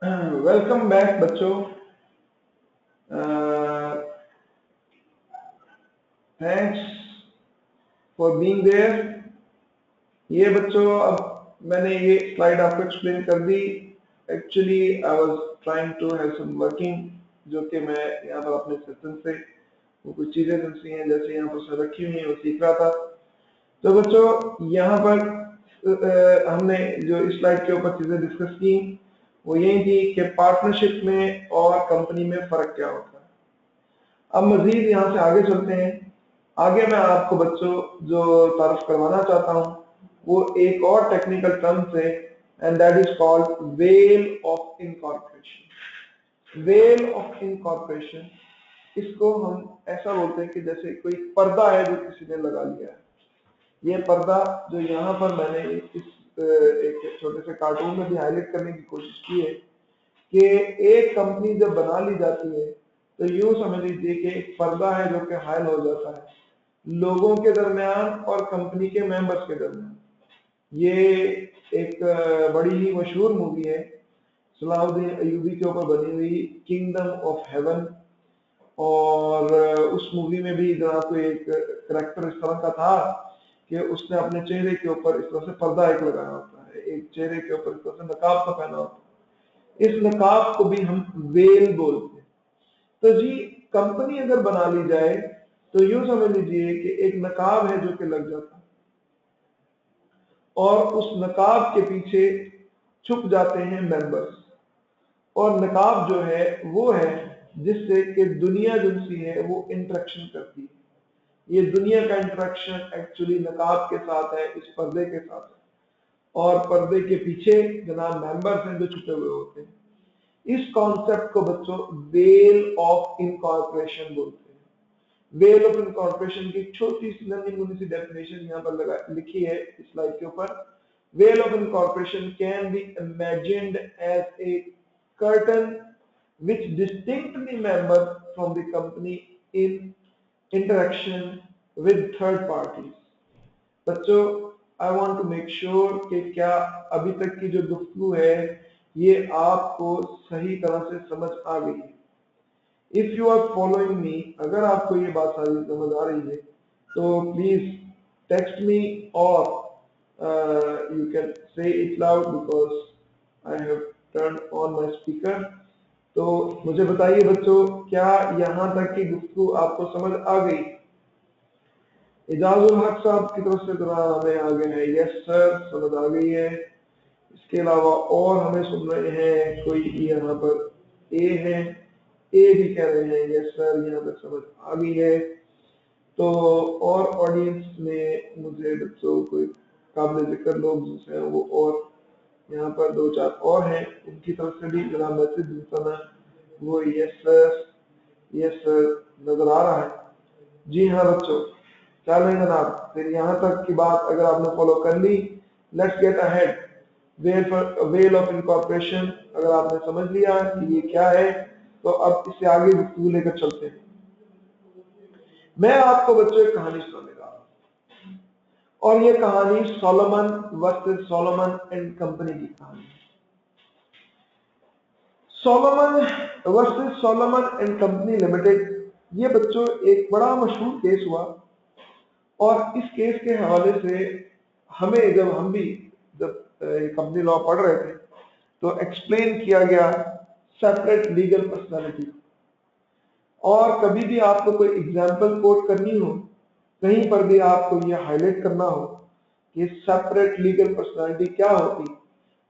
Welcome back बच्चों। Thanks for being there. ये बच्चों, अब मैंने ये स्लाइड आपको एक्सप्लेन कर दी। Actually I was trying to have some working, जो कि मैं यहाँ पर अपने सिस्टम से वो कुछ चीजें जैसी हैं, जैसे यहाँ पर सब रखी हुई हैं, वो सीख रहा था। तो बच्चों यहाँ पर हमने जो इस स्लाइड के ऊपर चीजें डिस्कस की वो यही थी कि पार्टनरशिप में और कंपनी में फर्क क्या होता है। अब मजीद यहाँ से आगे चलते हैं। आगे मैं आपको बच्चों जो तारुफ करवाना चाहता हूँ वो एक और टेक्निकल टर्म से, and that is called well of incorporation. Well of incorporation, इसको हम ऐसा बोलते हैं कि जैसे कोई पर्दा है जो किसी ने लगा लिया है। ये पर्दा जो यहाँ पर मैंने इस एक छोटे से कार्टून में भी हाईलाइट करने की कोशिश की है कि एक कंपनी जब बना ली जाती है तो यूं समझ लीजिए कि एक पर्दा है जो कि हायल हो जाता है लोगों के दरमियान और कंपनी के मेंबर्स के दरमियान। ये एक बड़ी ही मशहूर मूवी है, सलाहुद्दीन अयूबी के ऊपर बनी हुई, किंगडम ऑफ हेवन। और उस मूवी में भी जनाब कोई एक करेक्टर इस तरह का था कि उसने अपने चेहरे के ऊपर इस तरह से पर्दा एक लगाया होता है, एक चेहरे के ऊपर इस तरह से नकाब का पहना होता है। इस नकाब को भी हम वेल बोलते हैं। तो जी कंपनी अगर बना ली जाए तो यूं समझ लीजिए कि एक नकाब है जो कि लग जाता है और उस नकाब के पीछे छुप जाते हैं मेंबर्स। और नकाब जो है वो है जिससे कि दुनिया जिनसी है वो इंटरेक्शन करती है। ये दुनिया का इंटरेक्शन एक्चुअली नकाब के साथ है, इस पर्दे के साथ है, और पर्दे के पीछे जनाब मेंबर्स हैं जो छुपे हुए होते हैं। इस कॉन्सेप्ट को बच्चों वेल ऑफ इनकॉर्पोरेशन बोलते हैं। वेल ऑफ इनकॉर्पोरेशन की छोटी सी नन्ही मुन्नी सी डेफिनेशन यहाँ पर लिखी है इस स्लाइड के ऊपर। Veil of incorporation can be imagined as a curtain which distinctly members from the company in interaction with third parties। बच्चों, I want to make sure कि क्या अभी तक की जो गुफ्तगू है ये आपको सही तरह से समझ आ गई है। If you are following me, अगर आपको ये बात सारी समझ आ रही है तो please text me or you can say it loud because I have turned on my speaker। तो मुझे बताइए बच्चों, क्या यहाँ तक की गुफ्तगू आपको समझ आ गई? इजाजुल हक साहब की तरफ से हमें आ गए हैं, यस सर समझ आ गई है। इसके अलावा और हमें सुन रहे हैं कोई यहाँ पर ए है, ए भी कह रहे हैं यस सर यहाँ तक समझ आ गई है। तो और ऑडियंस में मुझे बच्चों कोई काबिल जिक्र लोग जो हैं वो और यहाँ पर दो चार और हैं, उनकी तरफ से भी जरा मैसेज मिलता ना वो यस सर नजर आ रहा है। जी हाँ बच्चों, चलें जनाब, फिर यहाँ तक की बात अगर आपने फॉलो कर ली, let's get ahead. Well of incorporation अगर आपने समझ लिया कि ये क्या है तो अब इससे आगे गुफ्तगू लेकर चलते हैं। मैं आपको बच्चों एक कहानी सुनाऊंगा और ये कहानी Solomon versus Solomon and company की कहानी। Solomon versus Solomon and company limited, ये बच्चों एक बड़ा मशहूर केस हुआ और इस केस के हवाले से हमें जब कंपनी लॉ पढ़ रहे थे तो एक्सप्लेन किया गया सेपरेट लीगल पर्सनालिटी। और कभी भी आपको कोई एग्जाम्पल कोट करनी हो, कहीं पर भी आपको ये हाईलाइट करना हो कि सेपरेट लीगल पर्सनालिटी क्या होती,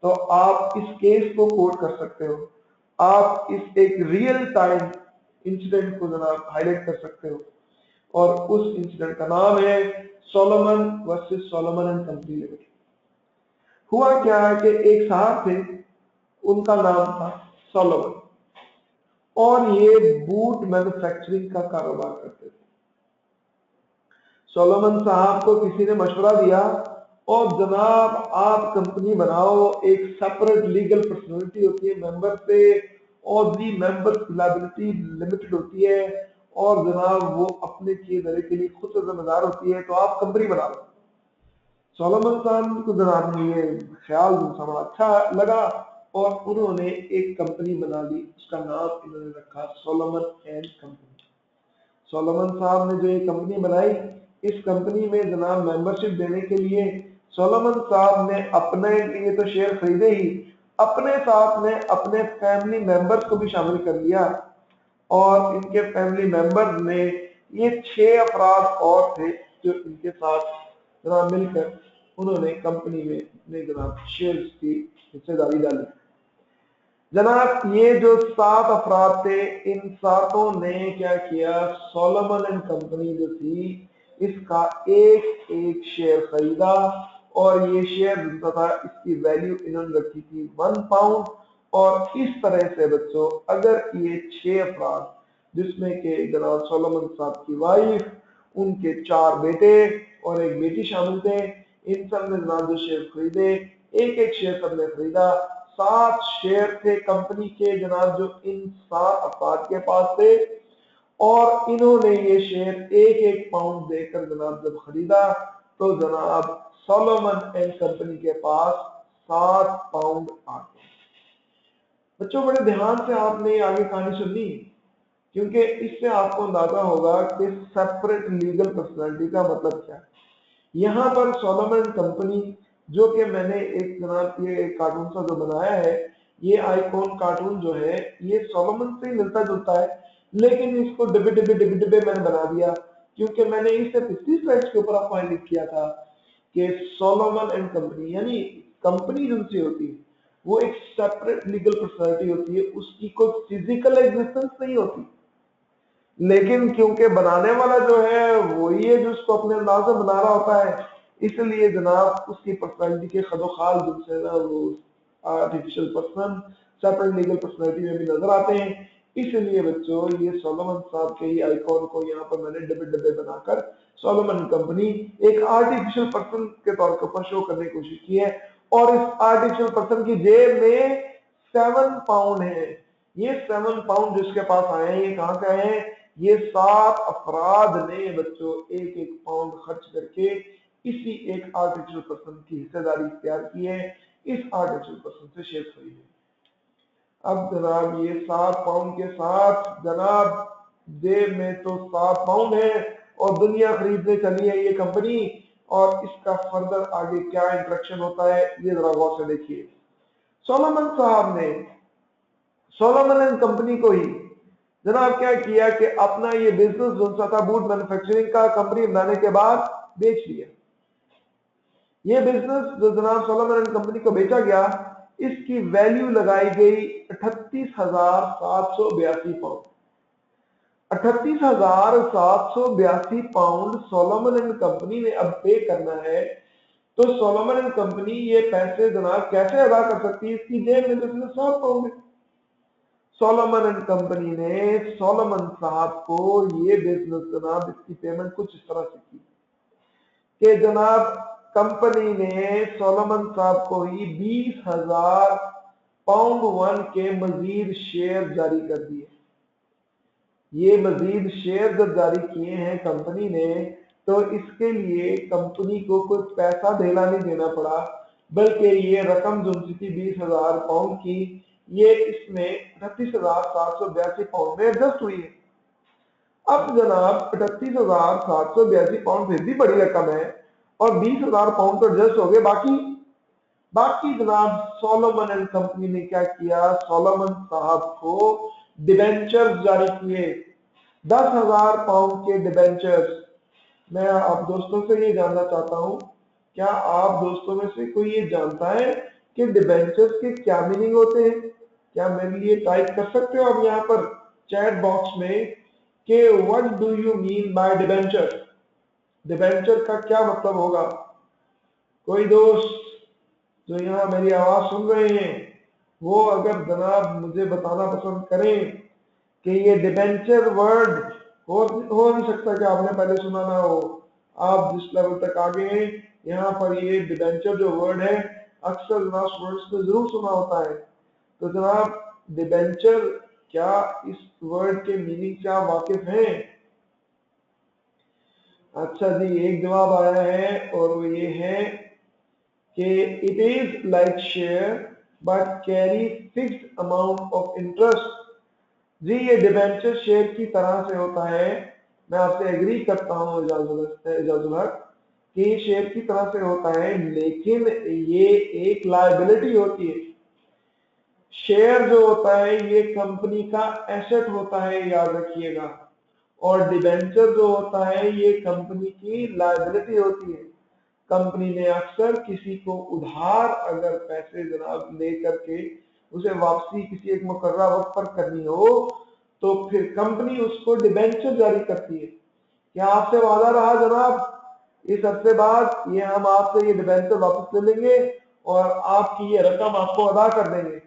तो आप इस केस को कोट कर सकते हो। आप इस एक रियल टाइम इंसिडेंट को जनाब हाईलाइट कर सकते हो और उस इंसिडेंट का नाम है Solomon versus Solomon and company limited. हुआ क्या है कि एक साहब थे, उनका नाम था सोलोमन, और ये बूट मैन्युफैक्चरिंग का कारोबार करते थे। सोलोमन साहब को किसी ने मशवरा दिया और जनाब आप कंपनी बनाओ, एक सेपरेट लीगल पर्सनालिटी होती है मेंबर पे और दी मेंबर लायबिलिटी लिमिटेड होती है और जनाब वो अपने किए धरे के लिए खुद से जिम्मेदार होती है, तो आप कंपनी बना लो। सोलोमन साहब को जनाब ने ये ख्याल बड़ा अच्छा लगा और उन्होंने एक कंपनी बना ली, उसका नाम इन्होंने रखा सोलोमन एंड कंपनी। सोलोमन साहब ने जो ये कंपनी बनाई, इस कंपनी में जनाब मेंबरशिप देने के लिए सोलोमन साहब ने अपने लिए तो शेयर खरीदे ही, अपने साथ में अपने फैमिली मेंबर्स को भी शामिल कर लिया, और इनके फैमिली मेंबर्स में ये 6 अफराद और थे जो इनके साथ जनाब मिलकर उन्होंने कंपनी में अपने जनाब शेयर्स की हिस्सेदारी डाली। जनाब ये जो 7 अफराद थे, इन 7ओं ने क्या किया, सोलोमन एंड कंपनी जो थी इसका एक एक शेयर खरीदा, और ये शेयर जिनका था इसकी वैल्यू इन्होंने रखी थी 1 पाउंड। और इस तरह से बच्चों, अगर ये 6 अफराद जिसमें के जनाब सोलोमन साहब की वाइफ, उनके 4 बेटे और एक बेटी शामिल थे, इन सब ने जनाब जो शेयर खरीदे, एक एक शेयर सबने खरीदा, 7 शेयर थे कंपनी के जनाब जो इन 7 अफराद के पास थे, और इन्होंने ये शेयर एक एक पाउंड देकर जनाब जब खरीदा तो जनाब सोलोमन एंड कंपनी के पास 7 पाउंड आ गए। बच्चों बड़े ध्यान से आपने आगे कहानी सुननी, क्योंकि इससे आपको अंदाजा होगा कि सेपरेट लीगल पर्सनालिटी का मतलब क्या है। यहाँ पर सोलोमन कंपनी, जो कि मैंने एक जनाब ये कार्टून सा जो बनाया है, ये आइकॉन कार्टून जो है ये सोलोमन से मिलता जुलता है, लेकिन इसको डिब्बे डिब्बे डिब्बे डिब्बे मैंने बना दिया, क्योंकि मैंने इससे पिछली स्लाइड्स के ऊपर आपको हाईलाइट किया था कि सोलोमन एंड कंपनी यानी कंपनी जिनसे होती है वो एक सेपरेट लीगल पर्सनालिटी होती है, उसकी कोई फिजिकल एग्जिस्टेंस नहीं होती, लेकिन क्योंकि बनाने वाला जो है वही है जो उसको अपने अंदाज से बना रहा होता है, इसलिए जनाब उसकी पर्सनालिटी के खदोखाल जिनसे ना वो artificial person separate legal personality में भी नजर आते हैं। इसलिए बच्चों ये सोलोमन साहब के ही आइकॉन को यहाँ पर मैंने डब्बे डब्बे बनाकर सोलोमन कंपनी एक आर्टिफिशियल पर्सन के तौर पर शो करने की कोशिश की है, और इस आर्टिफिशियल पर्सन की जेब में 7 पाउंड है। ये 7 पाउंड जिसके पास आए हैं, ये कहाँ से आए हैं, ये 7 अफराद ने बच्चों एक एक पाउंड खर्च करके इसी एक आर्टिफिशियल पर्सन की हिस्सेदारी इख्तियार की है, इस आर्टिफिशियल पर्सन से शेयर खरीदे। अब जनाब ये 7 पाउंड के साथ जनाब जेब में तो 7 पाउंड है और दुनिया खरीदने चली है ये कंपनी, और इसका फर्दर आगे क्या इंटरेक्शन होता है ये जरा गौर से देखिए। सोलोमन साहब ने सोलोमन एंड कंपनी को ही जनाब क्या किया कि अपना ये बिजनेस जो था बूट मैन्युफैक्चरिंग का कंपनी बनाने के बाद बेच दिया। ये बिजनेस जो जनाब सोलोमन एंड कंपनी को बेचा गया, इसकी वैल्यू लगाई गई 38,782 pound. 38,782 pound Solomon and company ने अब पे करना है, तो सोलोमन एंड कंपनी ये पैसे जनाब कैसे अदा कर सकती है, इसकी जेब में तो 7 पाउंड है। सोलोमन एंड कंपनी ने सोलोमन साहब को ये बिजनेस जनाब इसकी पेमेंट कुछ इस तरह से की कि जनाब कंपनी ने सोलोमन साहब को ही 20,000 पाउंड 1 के मजीद शेयर जारी कर दिए। ये मजीद शेयर जब जारी किए हैं कंपनी ने, तो इसके लिए कंपनी को कोई पैसा देना नहीं देना पड़ा, बल्कि ये रकम जो थी 20,000 पाउंड की, ये इसमें 38,782 पाउंड में एडजस्ट हुई है। अब जनाब 38,782 पाउंड फिर भी बड़ी रकम है, और 20,000 पाउंड तो एडजस्ट हो गए, बाकी जनाब सोलोमन एंड कंपनी ने क्या किया, सोलोमन साहब को डिबेंचर्स जारी किए, 10,000 पाउंड के डिबेंचर्स। मैं आप दोस्तों से ये जानना चाहता हूं, क्या आप दोस्तों में से कोई ये जानता है कि डिबेंचर्स के क्या मीनिंग होते हैं? क्या मेरे लिए टाइप कर सकते हो आप यहाँ पर चैट बॉक्स में कि what do you mean by debenture? Debenture का क्या मतलब होगा? कोई दोस्त जो यहाँ मेरी आवाज सुन रहे हैं वो अगर जनाब मुझे बताना पसंद करें कि ये डिबेंचर वर्ड हो नहीं सकता कि आपने पहले सुना ना हो। आप जिस लेवल तक आ गए हैं, यहाँ पर ये डिबेंचर जो वर्ड है अक्सर जनाब स्टूडेंट्स ने जरूर सुना होता है। तो जनाब डिबेंचर, क्या इस वर्ड के मीनिंग से आप वाकिफ हैं? अच्छा जी, एक जवाब आया है और वो ये है कि it is like share but carry fixed amount of interest। जी ये डिबेंचर शेयर की तरह से होता है, मैं आपसे एग्री करता हूँ इजाजुल हक कि शेयर की तरह से होता है, लेकिन ये एक लायबिलिटी होती है। शेयर जो होता है ये कंपनी का एसेट होता है, याद रखिएगा, और डिबेंचर जो होता है ये कंपनी की लायबिलिटी होती है। कंपनी ने अक्सर किसी को उधार अगर पैसे जनाब ले करके उसे वापसी किसी एक मुकर्रर वक्त पर करनी हो तो फिर कंपनी उसको डिबेंचर जारी करती है। क्या आपसे वादा रहा जनाब इस हफ्ते बाद ये हम आपसे ये डिबेंचर वापस ले लेंगे और आपकी ये रकम आपको अदा कर देंगे।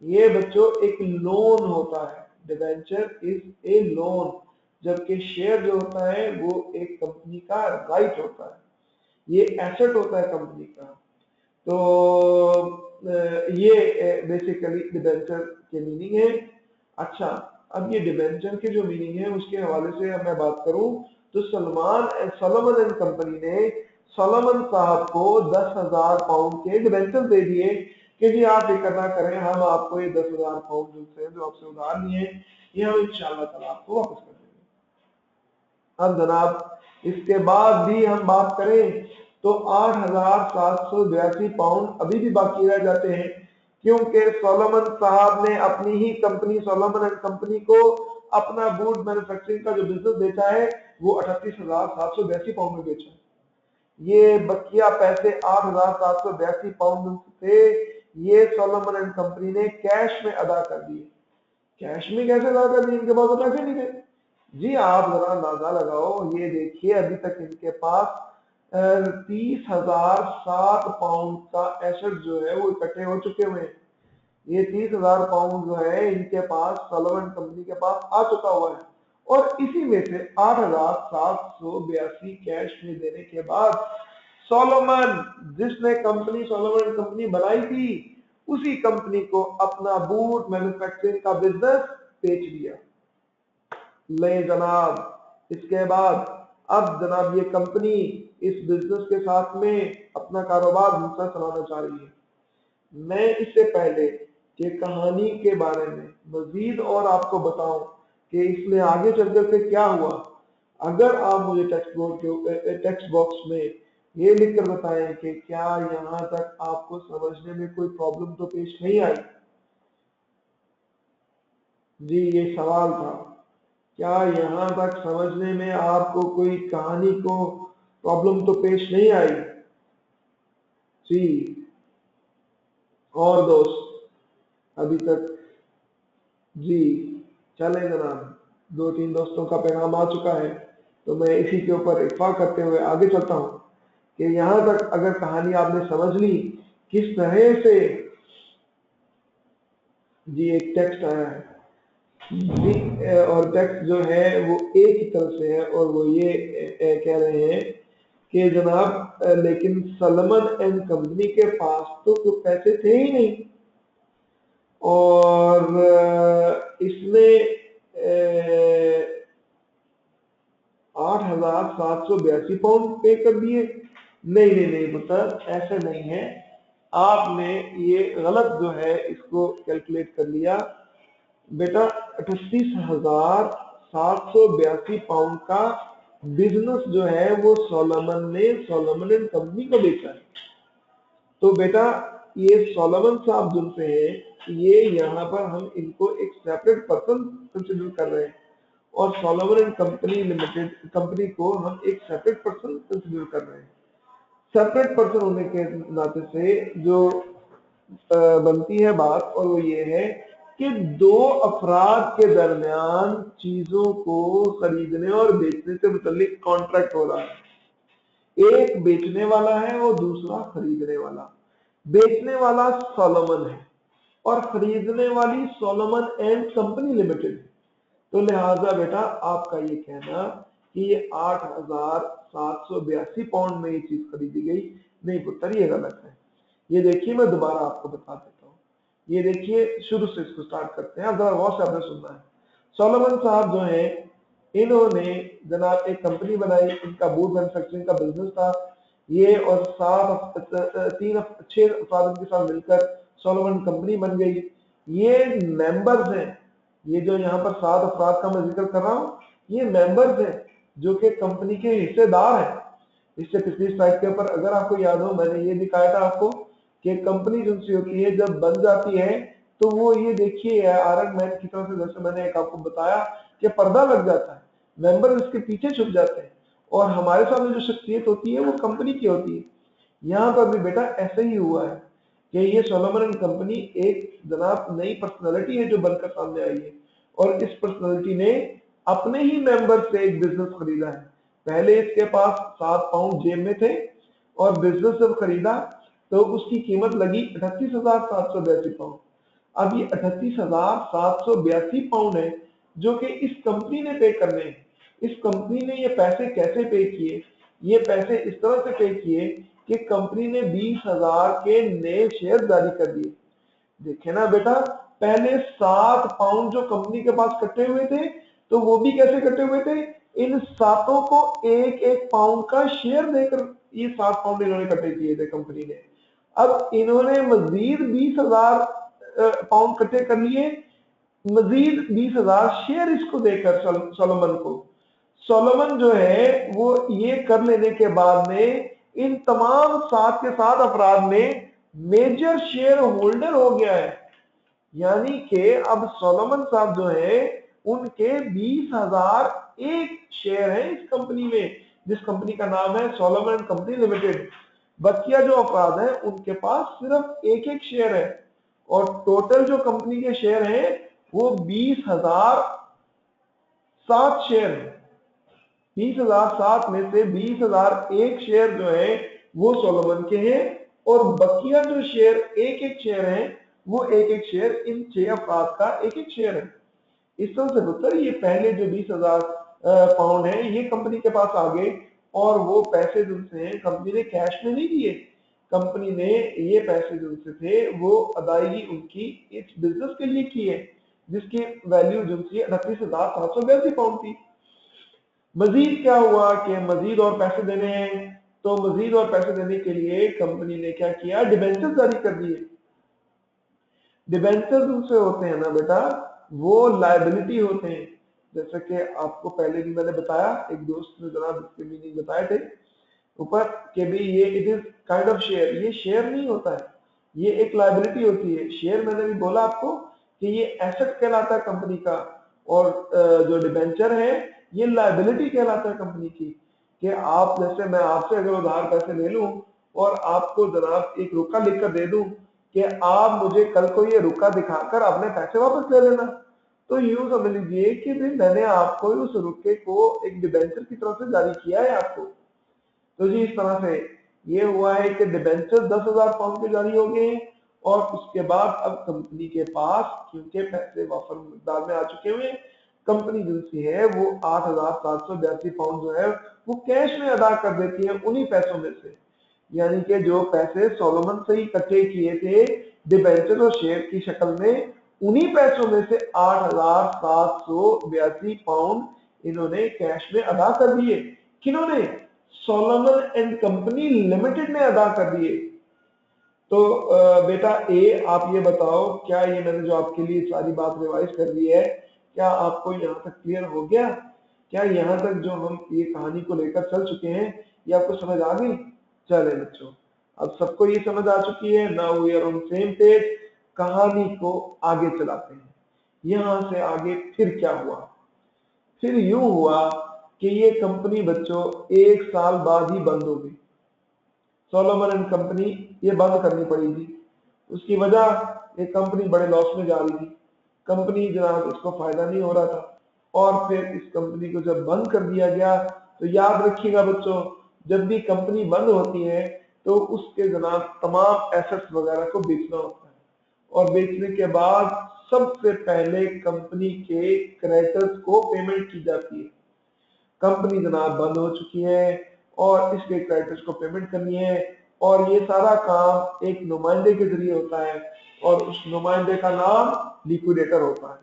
ये बच्चों एक लोन होता है, डिबेंचर इज ए लोन, जबकि शेयर जो होता है वो एक कंपनी का राइट होता है, ये एसेट होता है कंपनी का। तो ये बेसिकली डिबेंचर के मीनिंग है। अच्छा, अब ये डिबेंचर के जो मीनिंग है उसके हवाले से मैं बात करूं तो सोलोमन एंड कंपनी ने सोलोमन साहब को 10,000 पाउंड के डिबेंचर दे दिए कि जी आप फिक्र ना करें, हम आपको ये 10,000 पाउंड जो आपसे उधार लिए ये हम इंशाअल्लाह ताला आपको वापस कर देंगे। अब जनाब इसके बाद भी हम बात करें तो 8,782 पाउंड अभी भी बाकी रह जाते हैं, क्योंकि सोलोमन साहब ने अपनी ही कंपनी सोलोमन एंड कंपनी को अपना बूट मैन्युफैक्चरिंग का जो बिजनेस बेचा है वो 38,782 पाउंड में बेचा। ये बकिया पैसे 8,782 पाउंड थे, ये सोलोमन एंड कंपनी ने कैश में अदा कर दिए। कैश में कैसे अदा कर दिए, इनके पास तो पैसे नहीं थे। जी आप जरा अंदाजा लगाओ, ये देखिए अभी तक इनके पास 30,007 पाउंड का एसेट जो है वो इकट्ठे हो चुके हुए हैं। ये 30,000 पाउंड जो है इनके पास सोलोमन कंपनी के पास आ चुका हुआ है, और इसी में से 8,782 कैश में देने के बाद सोलोमन जिसने कंपनी सोलोमन कंपनी बनाई थी उसी कंपनी को अपना बूट मैन्युफैक्चरिंग का बिजनेस बेच दिया। ले जनाब इसके बाद अब जनाब ये कंपनी इस बिजनेस के साथ में अपना कारोबार दूसरा चलाना चाह रही है। मैं इससे पहले कि कहानी के बारे में मजीद और आपको बताऊं कि इसमें आगे चलकर के क्या हुआ, अगर आप मुझे टेक्स्ट बॉक्स में ये लिखकर बताएं कि क्या यहाँ तक आपको समझने में कोई प्रॉब्लम तो पेश नहीं आई। जी ये सवाल था, क्या यहाँ तक समझने में आपको कोई कहानी को प्रॉब्लम तो पेश नहीं आई। जी और दोस्त अभी तक जी चले जनाब, 2-3 दोस्तों का पैगाम आ चुका है तो मैं इसी के ऊपर इत्फाक करते हुए आगे चलता हूँ कि यहाँ तक अगर कहानी आपने समझ ली किस तरह से। जी एक टेक्स्ट आया है जी, और टेक्स्ट जो है वो एक ही तरफ से है और वो ये कह रहे हैं कि जनाब लेकिन सोलोमन एंड कंपनी के पास तो कोई पैसे थे ही नहीं, और इसने 8,782 पाउंड पे कर दिए। नहीं पुत्र ऐसे नहीं है, आपने ये गलत जो है इसको कैलकुलेट कर लिया बेटा। 38,782 पाउंड का बिजनेस जो है वो सोलोमन ने सोलोमन एंड कंपनी को बेचा है। तो बेटा ये सोलोमन साहब जिनसे हैं ये यहाँ पर हम इनको एक सेपरेट पर्सन कंसिडर कर रहे हैं, और Solomon and company limited company को हम एक सेपरेट पर्सन कंसिडर कर रहे हैं। सेपरेट पर्सन होने के नाते से जो बनती है बात और वो ये है कि दो अफराद के दरमियान चीजों को खरीदने और बेचने से मुताल्लिक कॉन्ट्रैक्ट हो रहा है। एक बेचने वाला है और दूसरा खरीदने वाला। बेचने वाला सोलोमन है और खरीदने वाली सोलोमन एंड कंपनी लिमिटेड। तो लिहाजा बेटा आपका ये कहना कि ये 8,782 पाउंड में ये चीज खरीदी गई, नहीं पुत्र ये गलत है। ये देखिए मैं दोबारा आपको बता देता हूँ, ये देखिए शुरू से इसको स्टार्ट करते हैं, जरा गौर से आपने सुनना है। सोलोमन साहब जो है इन्होंने जनाब एक कंपनी बनाई, इनका बूट मैन्युफैक्चरिंग का बिजनेस था। ये और 6 अफराद के साथ मिलकर सोलोमन कंपनी बन गई। ये मेंबर्स हैं, ये जो यहाँ पर 7 अफराद का मैं जिक्र कर रहा हूँ, ये मेंबर्स हैं जो कि कंपनी के हिस्सेदार हैं। इससे पिछली स्लाइड के ऊपर अगर आपको याद हो, मैंने ये दिखाया था आपको कि कंपनी जो सी होती है जब बन जाती है तो वो ये देखिए आयरन मैन की तरह से, जैसे मैंने एक आपको बताया कि पर्दा लग जाता है, मेंबर इसके पीछे छुप जाते हैं और हमारे सामने जो शख्सियत होती है वो कंपनी की होती है। यहाँ पर भी बेटा ऐसे ही हुआ है कि ये सोलोमन एंड कंपनी एक जनाब नई पर्सनालिटी है जो बनकर सामने आई है और इस पर्सनालिटी ने अपने ही मेंबर से एक बिजनेस खरीदा है। पहले इसके पास 7 पाउंड जेब में थे और बिजनेस जब खरीदा तो उसकी कीमत लगी 38,782 पाउंड। अब ये 38,782 पाउंड है जो कि इस कंपनी ने पे करने हैं। इस कंपनी ने ये पैसे कैसे पे किए? ये पैसे इस तरह से पे किए कि कंपनी ने 20,000 के नए शेयर जारी कर दिए। देखे ना बेटा, पहले 7 पाउंड जो कंपनी के पास कटे हुए थे तो वो भी कैसे कटे हुए थे? इन सातों को एक एक पाउंड का शेयर देकर ये 7 पाउंड इन्होंने कटे किए थे कंपनी ने। अब इन्होंने मजीद 20,000 पाउंड कटे कर लिए, मजीद 20,000 शेयर इसको देकर सोलोमन को। सोलोमन जो है वो ये कर लेने के बाद में इन तमाम 7 के 7 अफराद में मेजर शेयर होल्डर हो गया है। यानी कि अब सोलोमन साहब जो है उनके 20,001 शेयर हैं इस कंपनी में, जिस कंपनी का नाम है सोलोमन कंपनी लिमिटेड। बकिया जो अफराद हैं उनके पास सिर्फ एक एक शेयर है और टोटल जो कंपनी के शेयर हैं वो 20,007 शेयर है। 20,007 में से 20,001 शेयर जो है वो सोलोमन के हैं और बकिया जो शेयर एक एक शेयर है वो एक एक शेयर इन 6 अफराद का एक एक शेयर है। इस तरह से पुत्र ये पहले जो 20,000 पाउंड है ये कंपनी के पास आ गए और वो पैसे जिनसे हैं कंपनी ने कैश में नहीं दिए, कंपनी ने ये पैसे जिनसे थे वो अदायगी उनकी इस बिजनेस के लिए की है जिसकी वैल्यू जिनसी 38,782 पाउंड थी। मजीद क्या हुआ कि मजीद और पैसे देने हैं, तो मजीद और पैसे देने के लिए कंपनी ने क्या किया? डिबेंचर जारी कर दिए। डिबेंचर दूसरे होते हैं ना बेटा, वो लायबिलिटी होते हैं। जैसे कि आपको पहले भी मैंने बताया, एक दोस्त ने जनाब इसके मीनिंग बताए थे ऊपर कि भी ये it is kind of share, ये शेयर नहीं होता है, ये एक लायबिलिटी होती है। शेयर मैंने भी बोला आपको कि ये एसेट कहलाता है कंपनी का और जो डिबेंचर है ये लायबिलिटी कहलाता है कंपनी की। कि आप जैसे मैं आपसे अगर उधार पैसे ले लूं और आपको जनाब एक रुका लिखकर दे दूं कि आप मुझे कल को ये रुका दिखाकर अपने पैसे वापस ले लेना, तो यूं समझ लीजिए कि भी मैंने आपको उस रुके को एक डिबेंचर की तरफ से जारी किया है आपको। तो जी इस तरह से ये हुआ है कि डिबेंचर 10,000 पाउंड के जारी हो गए हैं और उसके बाद अब कंपनी के पास क्योंकि पैसे वाफर मिकदार में आ चुके हुए हैं, कंपनी जिनसी है वो 8,782 पाउंड जो है वो कैश में अदा कर देती है उन्हीं पैसों में से। यानी कि जो पैसे सोलोमन से ही इकट्ठे किए थे डिबेंचर और शेयर की शक्ल में, उन्हीं पैसों में से 8,782 पाउंड इन्होंने कैश में अदा कर दिए। किन्होंने? सोलोमन एंड कंपनी लिमिटेड ने अदा कर दिए। तो बेटा ए आप ये बताओ, क्या ये मैंने जो आपके लिए सारी बात रिवाइज कर दी है, क्या आपको यहाँ तक क्लियर हो गया? क्या यहाँ तक जो हम ये कहानी को लेकर चल चुके हैं ये आपको समझ आ गई? चले बच्चों, अब सबको ये समझ आ चुकी है। Now we are on same page, कहानी को आगे चलाते हैं। यहाँ से आगे फिर क्या हुआ? फिर यूं हुआ कि ये कंपनी बच्चों 1 साल बाद ही बंद हो गई। सोलोमन एंड कंपनी ये बंद करनी पड़ी थी। उसकी वजह ये कंपनी बड़े लॉस में जा रही थी, कंपनी जनाब इसको फायदा नहीं हो रहा था और फिर इस कंपनी को जब बंद कर दिया गया तो याद रखिएगा बच्चों, जब भी कंपनी बंद होती है तो उसके जनाब तमाम एसेट्स वगैरह को बेचना होता है और बेचने के बाद सबसे पहले कंपनी के क्रेडिटर्स को पेमेंट की जाती है। कंपनी जनाब बंद हो चुकी है और इसके क्रेडिटर्स को पेमेंट करनी है और ये सारा काम एक नुमाइंदे के जरिए होता है और उस नुमाइंदे का नाम लिक्विडेटर होता है।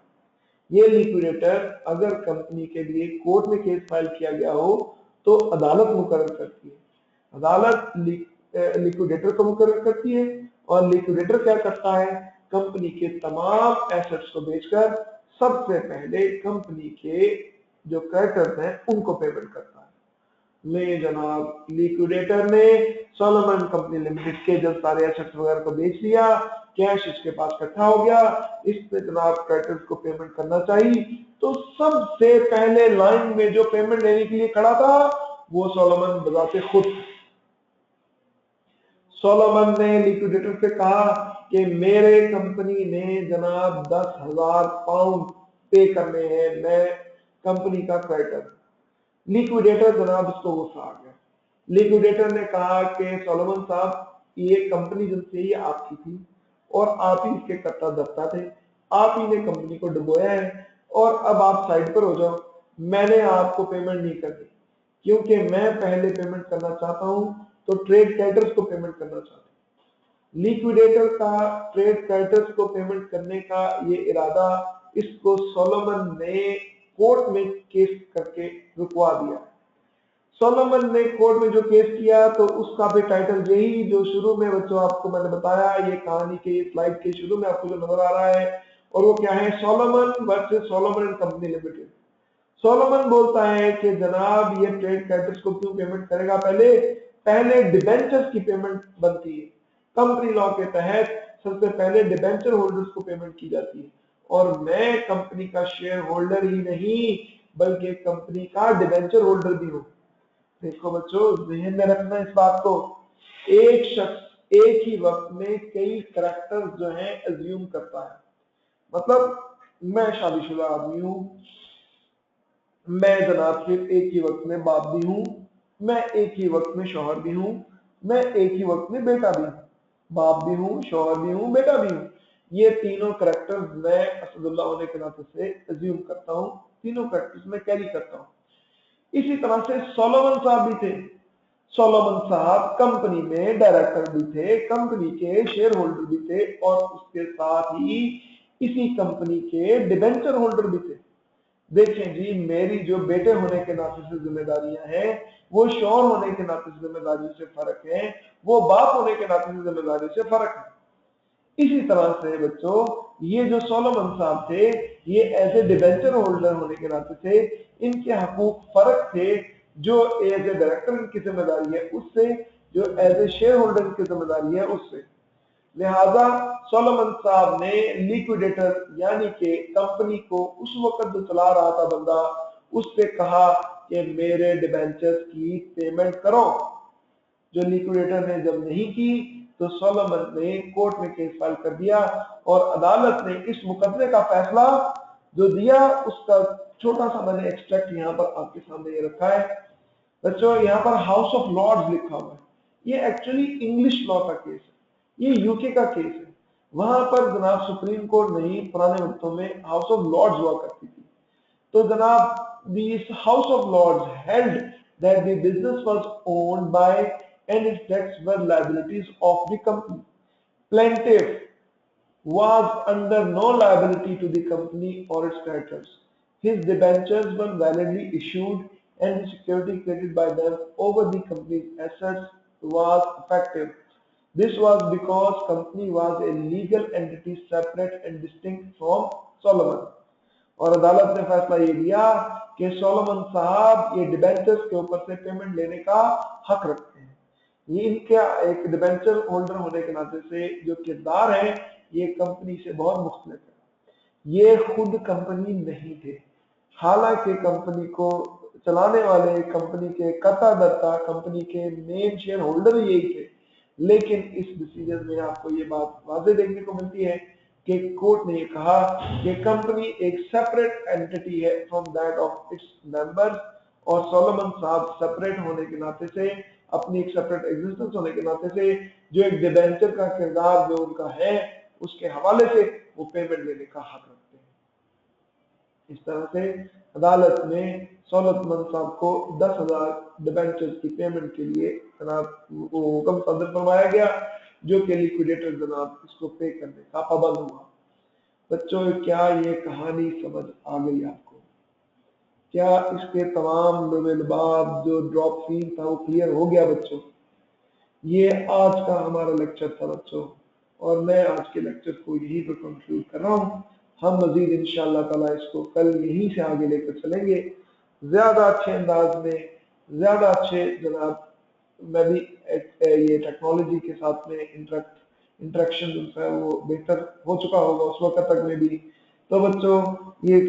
ये लिक्विडेटर अगर कंपनी के लिए कोर्ट में केस फाइल किया गया हो तो अदालत मुकर्रर करती है, अदालत लिक्विडेटर को मुकर्रर करती है और लिक्विडेटर क्या करता है, कंपनी के तमाम एसेट्स को बेचकर सबसे पहले कंपनी के जो क्रेडिटर्स हैं उनको पेमेंट करता है। ले जनाब, लिक्विडेटर ने सोलोमन कंपनी लिमिटेड के जब सारे एसेट्स वगैरह को बेच दिया, कैश इसके पास इकट्ठा हो गया, इस पे जनाब क्रेडिटर्स को पेमेंट करना चाहिए, तो सबसे पहले लाइन में जो पेमेंट लेने के लिए खड़ा था वो सोलोमन बजाते खुद। सोलोमन ने लिक्विडेटर से कहा कि मेरे कंपनी ने जनाब 10,000 पाउंड पे करने हैं, मैं कंपनी का क्रेडिटर। लिक्विडेटर जनाब इसको गुस्सा आ गया। लिक्विडेटर ने कहा कि सोलोमन साहब, ये कंपनी जब से ये आपकी थी और आप ही इसके कर्ता धर्ता थे, आप ही ने कंपनी को डुबोया है और अब आप साइड पर हो जाओ, मैंने आपको पेमेंट नहीं करनी क्योंकि मैं पहले पेमेंट करना चाहता हूं तो ट्रेड क्रेडिटर्स को पेमेंट करना चाहता हूं। लिक्विडेटर का ट्रेड क्रेडिटर्स को पेमेंट करने का ये इरादा, इसको सोलोमन ने कोर्ट में केस करके रुकवा दिया। सोलोमन ने कोर्ट में जो केस किया तो उसका भी टाइटल यही जो शुरू में बच्चों आपको मैंने बताया, ये कहानी के ये स्लाइड के शुरू में आपको जो नजर आ रहा है, और वो क्या है, Solomon versus Solomon and company limited. Solomon बोलता है कि जनाब ये ट्रेड क्रेडिटर्स को क्यों पेमेंट करेगा, पहले डिबेंचर्स की पेमेंट बनती है। कंपनी लॉ के तहत सबसे पहले डिबेंचर होल्डर्स को पेमेंट की जाती है, और मैं कंपनी का शेयर होल्डर ही नहीं बल्कि कंपनी का डिबेंचर होल्डर भी हूं। देखो बच्चों, ध्यान में रखना इस बात को, एक शख्स एक ही वक्त में कई करैक्टर्स जो हैं एज्यूम करता है। मतलब मैं शादीशुदा आदमी हूं, मैं जनाब फिर एक ही वक्त में बाप भी हूं, मैं एक ही वक्त में शौहर भी हूं, मैं एक ही वक्त में बेटा भी हूं, बाप भी हूं, शौहर भी हूं, बेटा भी हूं। ये तीनों करैक्टर्स मैं असदुल्लाह होने के नाते से एज्यूम करता हूं, तीनों करैक्टर्स में कैरी करता हूं। इसी तरह से सोलोमन साहब भी थे। सोलोमन साहब कंपनी में डायरेक्टर भी थे, कंपनी के शेयर होल्डर भी थे, और उसके साथ ही इसी कंपनी के डिबेंचर होल्डर भी थे। देखें जी, मेरी जो बेटे होने के नाते से जिम्मेदारियां हैं वो शौहर होने के नाते से जिम्मेदारियों से फर्क है, वो बाप होने के नाते से जिम्मेदारी से फर्क है। इसी तरह से बच्चों, ये जो सोलोमन साहब थे, ये एज ए डिबेंचर होल्डर होने के नाते से इनके हकूक फर्क थे, जो एज ए डायरेक्टर इनकी जिम्मेदारी है उससे, जो एज ए शेयर होल्डर इनकी जिम्मेदारी है उससे। लिहाजा सोलोमन साहब ने लिक्विडेटर यानी कि कंपनी को उस वक्त जो चला रहा था बंदा, उससे कहा कि मेरे डिबेंचर्स की पेमेंट करो। जो लिक्विडेटर ने जब नहीं की तो सोलोमन ने कोर्ट में केस फाइल कर दिया, और अदालत ने इस मुकदमे का फैसला जो दिया उसका छोटा सा मैंने एक्सट्रैक्ट यहाँ पर आपके सामने ये रखा है। बच्चों, यहाँ पर हाउस ऑफ लॉर्ड्स लिखा हुआ है, ये एक्चुअली इंग्लिश लॉ का केस है, ये यूके का केस है। वहां पर जनाब सुप्रीम कोर्ट नहीं, पुराने वक्तों में हाउस ऑफ लॉर्ड्स हुआ करती थी। तो जनाब this House of Lords held that the business was owned by and its debts were liabilities of the company. Plaintiff was under no liability to the company or its creditors. His debentures were validly issued and the security created by them over the company's assets was effective. This was because company was a legal entity separate and distinct from Solomon. और अदालत ने फैसला ये दिया कि Solomon साहब ये debentures के ऊपर से पेमेंट लेने का हक रखते हैं। ये इनका एक डिबेंचर होल्डर होने के नाते से जो किरदार है ये कंपनी से बहुत मुख्तलिफ है। ये खुद कंपनी नहीं थे, हालांकि कंपनी को चलाने वाले, कंपनी के कर्ता धर्ता, कंपनी के मेन शेयर होल्डर यही थे, लेकिन इस डिसीजन में आपको ये बात वाज़ेह देखने को मिलती है कि कोर्ट ने ये कहा कि कंपनी एक सेपरेट एंटिटी है from that of its members, और सोलोमन साहब सेपरेट होने के नाते से, अपनी एक सेपरेट एग्जिस्टेंस होने के नाते से, जो एक डिबेंचर का किरदार जो उनका है उसके हवाले से वो पेमेंट लेने का हक रखते हैं। इस तरह से अदालत ने सोलोमन साहब को 10,000 डिबेंचर्स की पेमेंट के लिए जनाब वो हुक्म सादर फरमाया गया, जो कि लिक्विडेटर जनाब इसको पे करने का पाबंद हुआ। बच्चों, क्या ये कहानी समझ आ गई आपको? क्या इसके तमाम लुबाब जो ड्रॉप सीन था वो क्लियर हो गया बच्चों? ये आज का हमारा लेक्चर था बच्चों। और मैं आज के लेक्चर को यहीं पर कंक्लूड कर रहा हूँ। हम मजीद इंशाअल्लाह ताला इसको कल यहीं से आगे लेकर चलेंगे, ज्यादा अच्छे अंदाज में, ज्यादा अच्छे जनाब। मैं भी ये टेक्नोलॉजी के साथ में इंटरेक्शन जो है वो बेहतर हो चुका होगा उस वक्त तक में भी। तो बच्चों, ये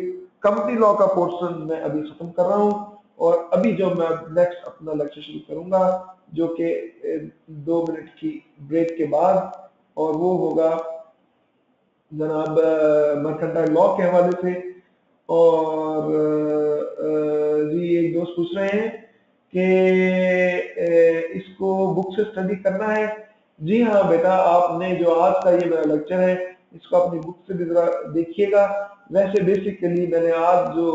कंपनी लॉ का पोर्शन मैं अभी खत्म कर रहा हूँ, और अभी जो मैं नेक्स्ट अपना लेक्चर शुरू करूंगा जो कि 2 मिनट की ब्रेक के बाद, और वो होगा जनाब मर्केंटाइल लॉ के हवाले से। और जी एक दोस्त पूछ रहे हैं कि इसको बुक से स्टडी करना है। जी हाँ बेटा, आपने जो आज का ये मेरा लेक्चर है इसको अपनी बुक से भी जरा देखिएगा। वैसे बेसिकली मैंने आज जो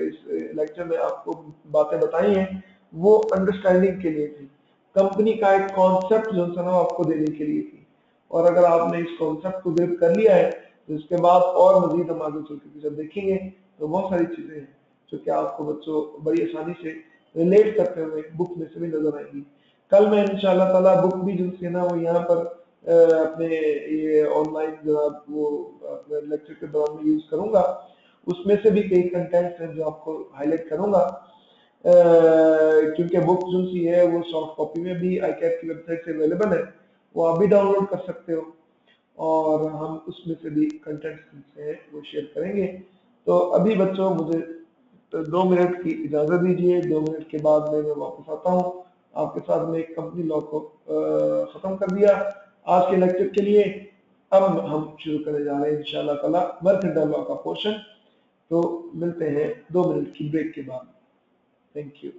इस लेक्चर में आपको बातें बताई हैं वो अंडरस्टैंडिंग के लिए थी, कंपनी का एक कॉन्सेप्ट जो है ना आपको देने के लिए थी। और अगर आपने इस कॉन्सेप्ट को ग्रिप कर लिया है तो इसके बाद और मजीद हम आगे चल के जब देखेंगे तो बहुत सारी चीजें हैं जो कि आपको बच्चों बड़ी आसानी से रिलेट करते हुए बुक में से भी नजर आएंगी। कल मैं इंशाल्लाह ताला बुक भी जो है ना वो यहाँ पर अपने ये ऑनलाइन जो वो अपने लेक्चर के दौरान में यूज करूंगा। उसमें से भी कई कंटेंट हैं जो आपको हाईलाइट करूंगा, क्योंकि बुक जो सी है वो सॉफ्ट कॉपी में भी iCAD की वेबसाइट से अवेलेबल है, वो आप भी डाउनलोड कर सकते हो, और हम उसमें से भी कंटेंट से वो शेयर करेंगे। तो अभी बच्चों मुझे 2 मिनट की इजाजत दीजिए, 2 मिनट के बाद मैं वापस आता हूँ आपके साथ में कंपनी लॉ को खत्म कर दिया आज के लेक्चर के लिए। अब हम शुरू करने जा रहे हैं इंशाल्लाह ताला मर्केंटाइल लॉ का पोर्शन। तो मिलते हैं 2 मिनट की ब्रेक के बाद। Thank you.